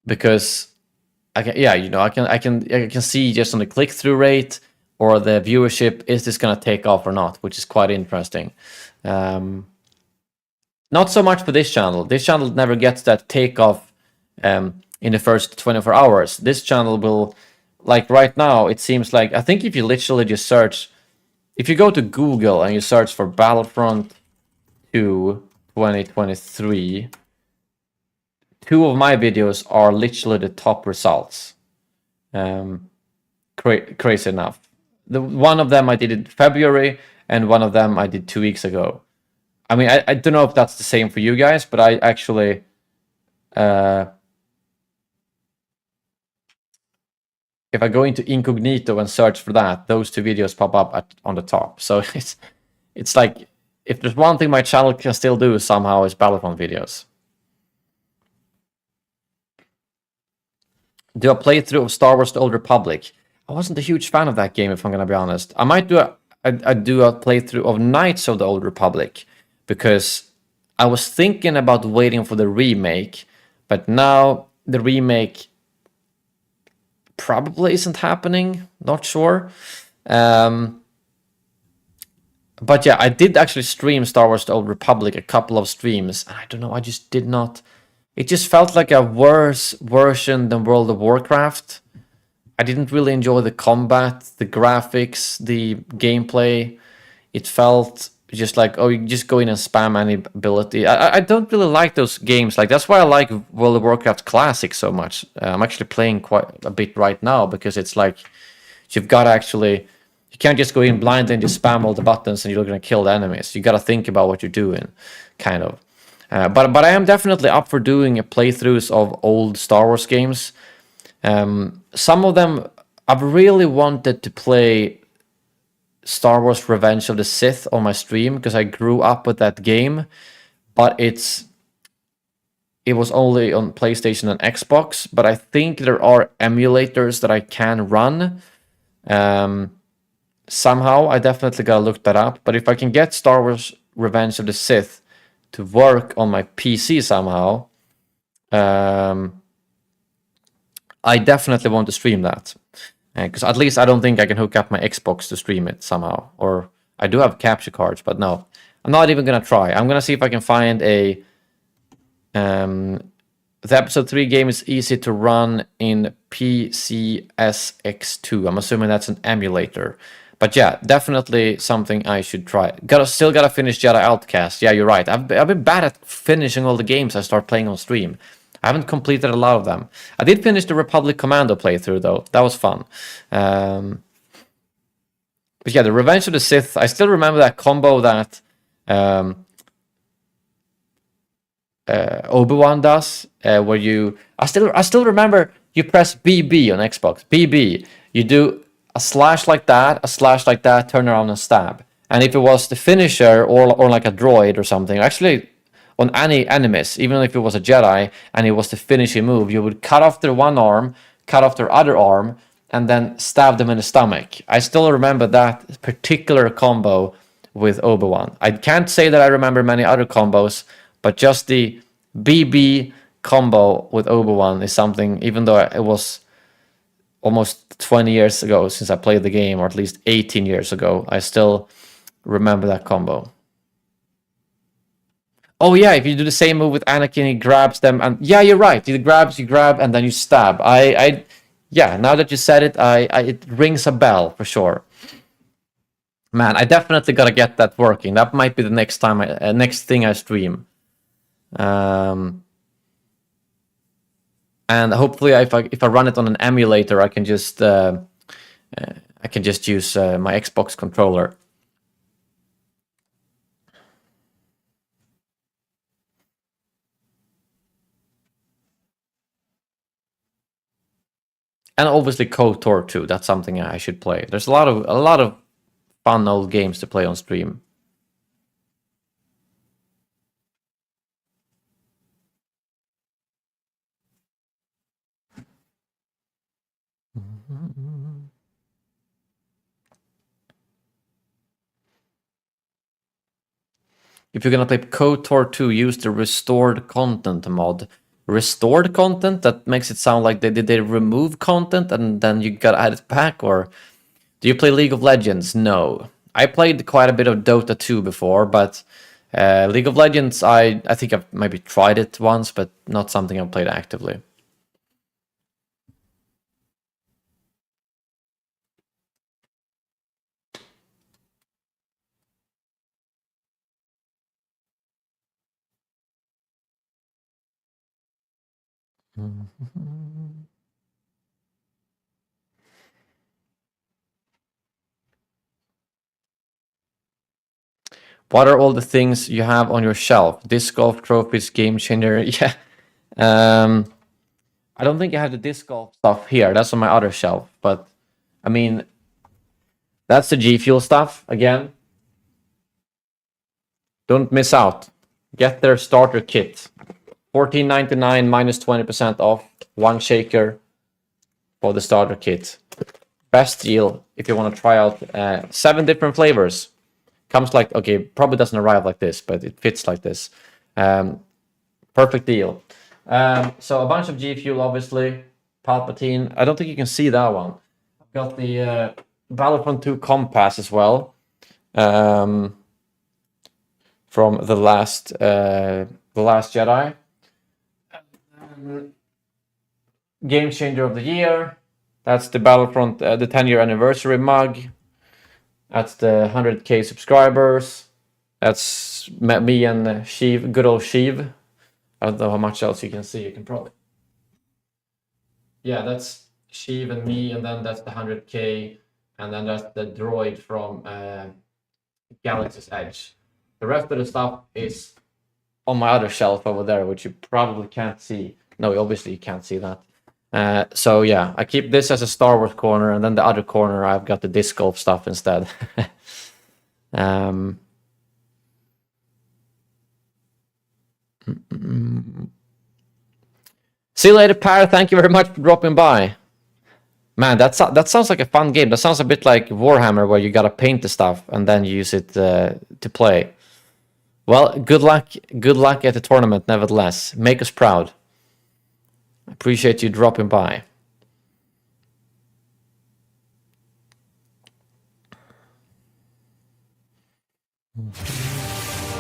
Because I can see just on the click-through rate or the viewership, is this gonna take off or not, which is quite interesting. Not so much for this channel. This channel never gets that takeoff in the first 24 hours. This channel will, like right now, it seems like, I think if you literally just search, if you go to Google and you search for Battlefront 2 2023, 2 of my videos are literally the top results. Crazy enough. One of them I did in February, and one of them I did 2 weeks ago. I mean, I don't know if that's the same for you guys, but I actually if I go into incognito and search for that, those two videos pop up on the top. So it's like, if there's one thing my channel can still do somehow is Battlefront videos. Do a playthrough of Star Wars: The Old Republic. I wasn't a huge fan of that game, if I'm gonna be honest. I might do I do a playthrough of Knights of the Old Republic, because I was thinking about waiting for the remake, but now the remake probably isn't happening. Not sure. But yeah, I did actually stream Star Wars: The Old Republic a couple of streams, and I don't know, I just did not. It just felt like a worse version than World of Warcraft. I didn't really enjoy the combat, the graphics, the gameplay. It felt just like, oh, you just go in and spam any ability. I don't really like those games. Like, that's why I like World of Warcraft Classic so much. I'm actually playing quite a bit right now, because it's like, you've got to actually, you can't just go in blind and just spam all the buttons and you're going to kill the enemies. You got to think about what you're doing, kind of. But I am definitely up for doing playthroughs of old Star Wars games. Some of them, I've really wanted to play Star Wars Revenge of the Sith on my stream, because I grew up with that game, but it was only on PlayStation and Xbox. But I think there are emulators that I can run. Somehow, I definitely gotta look that up. But if I can get Star Wars Revenge of the Sith to work on my PC somehow, I definitely want to stream that. Because at least I don't think I can hook up my Xbox to stream it somehow. Or I do have capture cards, but no. I'm not even going to try. I'm going to see if I can find a... the episode 3 game is easy to run in PCSX2. I'm assuming that's an emulator. But yeah, definitely something I should try. Still gotta finish Jedi Outcast. Yeah, you're right. I've been bad at finishing all the games I start playing on stream. I haven't completed a lot of them. I did finish the Republic Commando playthrough, though. That was fun. But yeah, the Revenge of the Sith, I still remember that combo that Obi-Wan does, where you... I still remember you press BB on Xbox. BB. You do a slash like that, turn around and stab. And if it was the finisher or like a droid or something, actually... on any enemies, even if it was a Jedi and it was the finishing move, you would cut off their one arm, cut off their other arm, and then stab them in the stomach. I still remember that particular combo with Obi-Wan. I can't say that I remember many other combos, but just the BB combo with Obi-Wan is something, even though it was almost 20 years ago since I played the game, or at least 18 years ago, I still remember that combo. Oh yeah, if you do the same move with Anakin, he grabs them, and yeah, you're right. You grab, and then you stab. Yeah. Now that you said it, it rings a bell for sure. Man, I definitely gotta get that working. That might be the next thing I stream. And hopefully, if I run it on an emulator, I can just use my Xbox controller. And obviously KOTOR too. That's something I should play. There's a lot of fun old games to play on stream. If you're gonna play KOTOR 2, use the restored content mod. Restored content? That makes it sound like did they remove content and then you gotta add it back? Or do you play League of Legends? No. I played quite a bit of Dota 2 before, but League of Legends, I think I've maybe tried it once, but not something I've played actively. What are all the things you have on your shelf? Disc golf trophies, game changer. Yeah. I I don't think I have the disc golf stuff here. That's on my other shelf. But, I mean, that's the G Fuel stuff, again. Don't miss out. Get their starter kit. $14.99 minus 20% off. One shaker for the starter kit. Best deal if you want to try out 7 different flavors. Comes like, okay, probably doesn't arrive like this, but it fits like this. Perfect deal. So a bunch of G Fuel, obviously. Palpatine. I don't think you can see that one. I've got the Battlefront 2 Compass as well. From the last Jedi. Game Changer of the Year. That's the Battlefront, the 10-year anniversary mug. That's the 100k subscribers. That's me and Sheev, good old Sheev. I don't know how much else you can see. You can probably. Yeah, that's Sheev and me, and then that's the 100k, and then that's the droid from Galaxy's Edge. The rest of the stuff is on my other shelf over there, which you probably can't see. No, obviously you can't see that. So yeah, I keep this as a Star Wars corner, and then the other corner I've got the disc golf stuff instead. See you later, Par. Thank you very much for dropping by. Man, that sounds like a fun game. That sounds a bit like Warhammer, where you gotta paint the stuff and then use it to play. Well, good luck at the tournament, nevertheless. Make us proud. Appreciate you dropping by.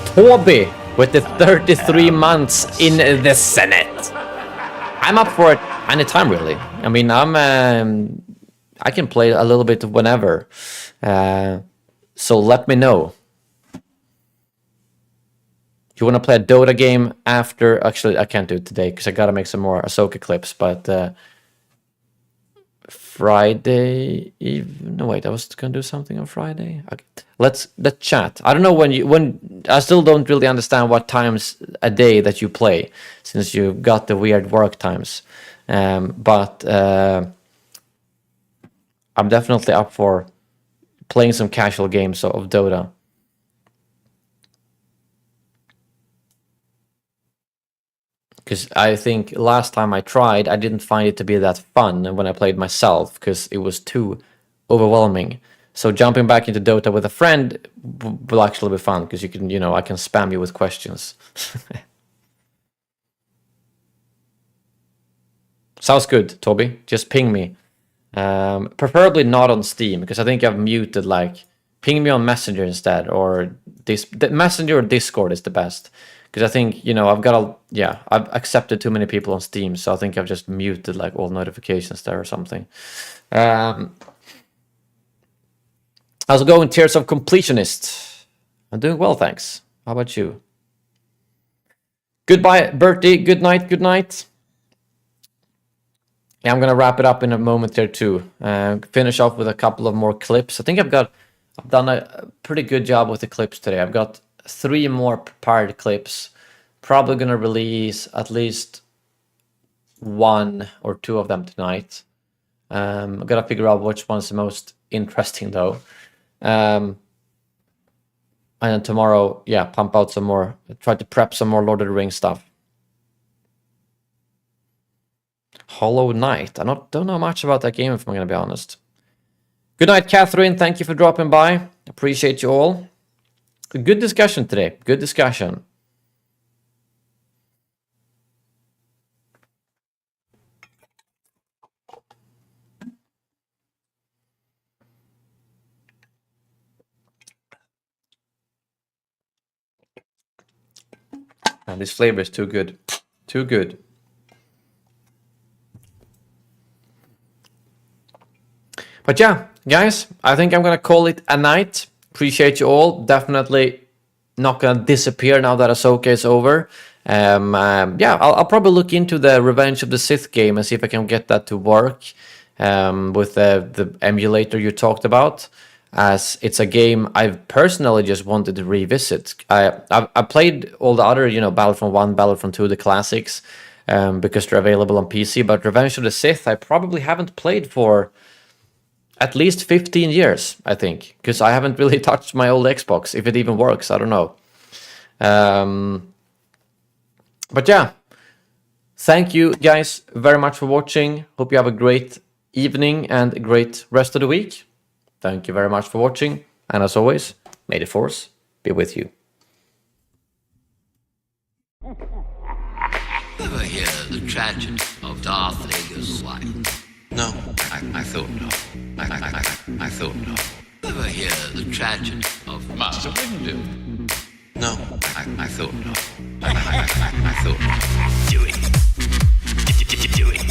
Toby with the 33 months in the Senate. I'm up for it anytime, really. I mean, I can play a little bit whenever. So let me know. You want to play a Dota game after? Actually, I can't do it today because I gotta make some more Ahsoka clips. But Friday Eve. No, wait. I was gonna do something on Friday. Okay. Let's chat. I don't know when I still don't really understand what times a day that you play, since you got the weird work times. But I'm definitely up for playing some casual games of Dota. Because I think last time I tried, I didn't find it to be that fun when I played myself, because it was too overwhelming. So jumping back into Dota with a friend will actually be fun, because you can, I can spam you with questions. Sounds good, Toby. Just ping me. Preferably not on Steam, because I think I've muted, ping me on Messenger instead, or Messenger or Discord is the best. Because I think, I've accepted too many people on Steam, so I think I've just muted all notifications there or something. How's it going, Tears of Completionist? I'm doing well, thanks. How about you? Goodbye, Bertie. Good night, good night. Yeah, I'm gonna wrap it up in a moment here too. Finish off with a couple of more clips. I think I've done a pretty good job with the clips today. I've got 3 more prepared clips. Probably gonna release at least 1 or 2 of them tonight. I've got to figure out which one's the most interesting though. And then tomorrow, pump out some more. Try to prep some more Lord of the Rings stuff. Hollow Knight. I don't know much about that game, if I'm gonna be honest. Good night, Catherine. Thank you for dropping by. Appreciate you all. Good discussion today. Good discussion. And this flavor is too good. Too good. But yeah, guys, I think I'm gonna call it a night. Appreciate you all. Definitely not gonna disappear now that Ahsoka is over. I'll probably look into the Revenge of the Sith game and see if I can get that to work with the emulator you talked about, as it's a game I've personally just wanted to revisit. I played all the other, Battlefront 1, Battlefront 2, the classics, because they're available on PC. But Revenge of the Sith, I probably haven't played for at least 15 years, I think, because I haven't really touched my old Xbox. If it even works, I don't know. But yeah, thank you guys very much for watching. Hope you have a great evening and a great rest of the week. Thank you very much for watching. And as always, may the Force be with you. Ever hear the tragedy of Darth Vader's wife? No, I thought not. I thought not. Ever hear the tragedy of Master Windu? No, I thought not. I thought not. Do it. Do it.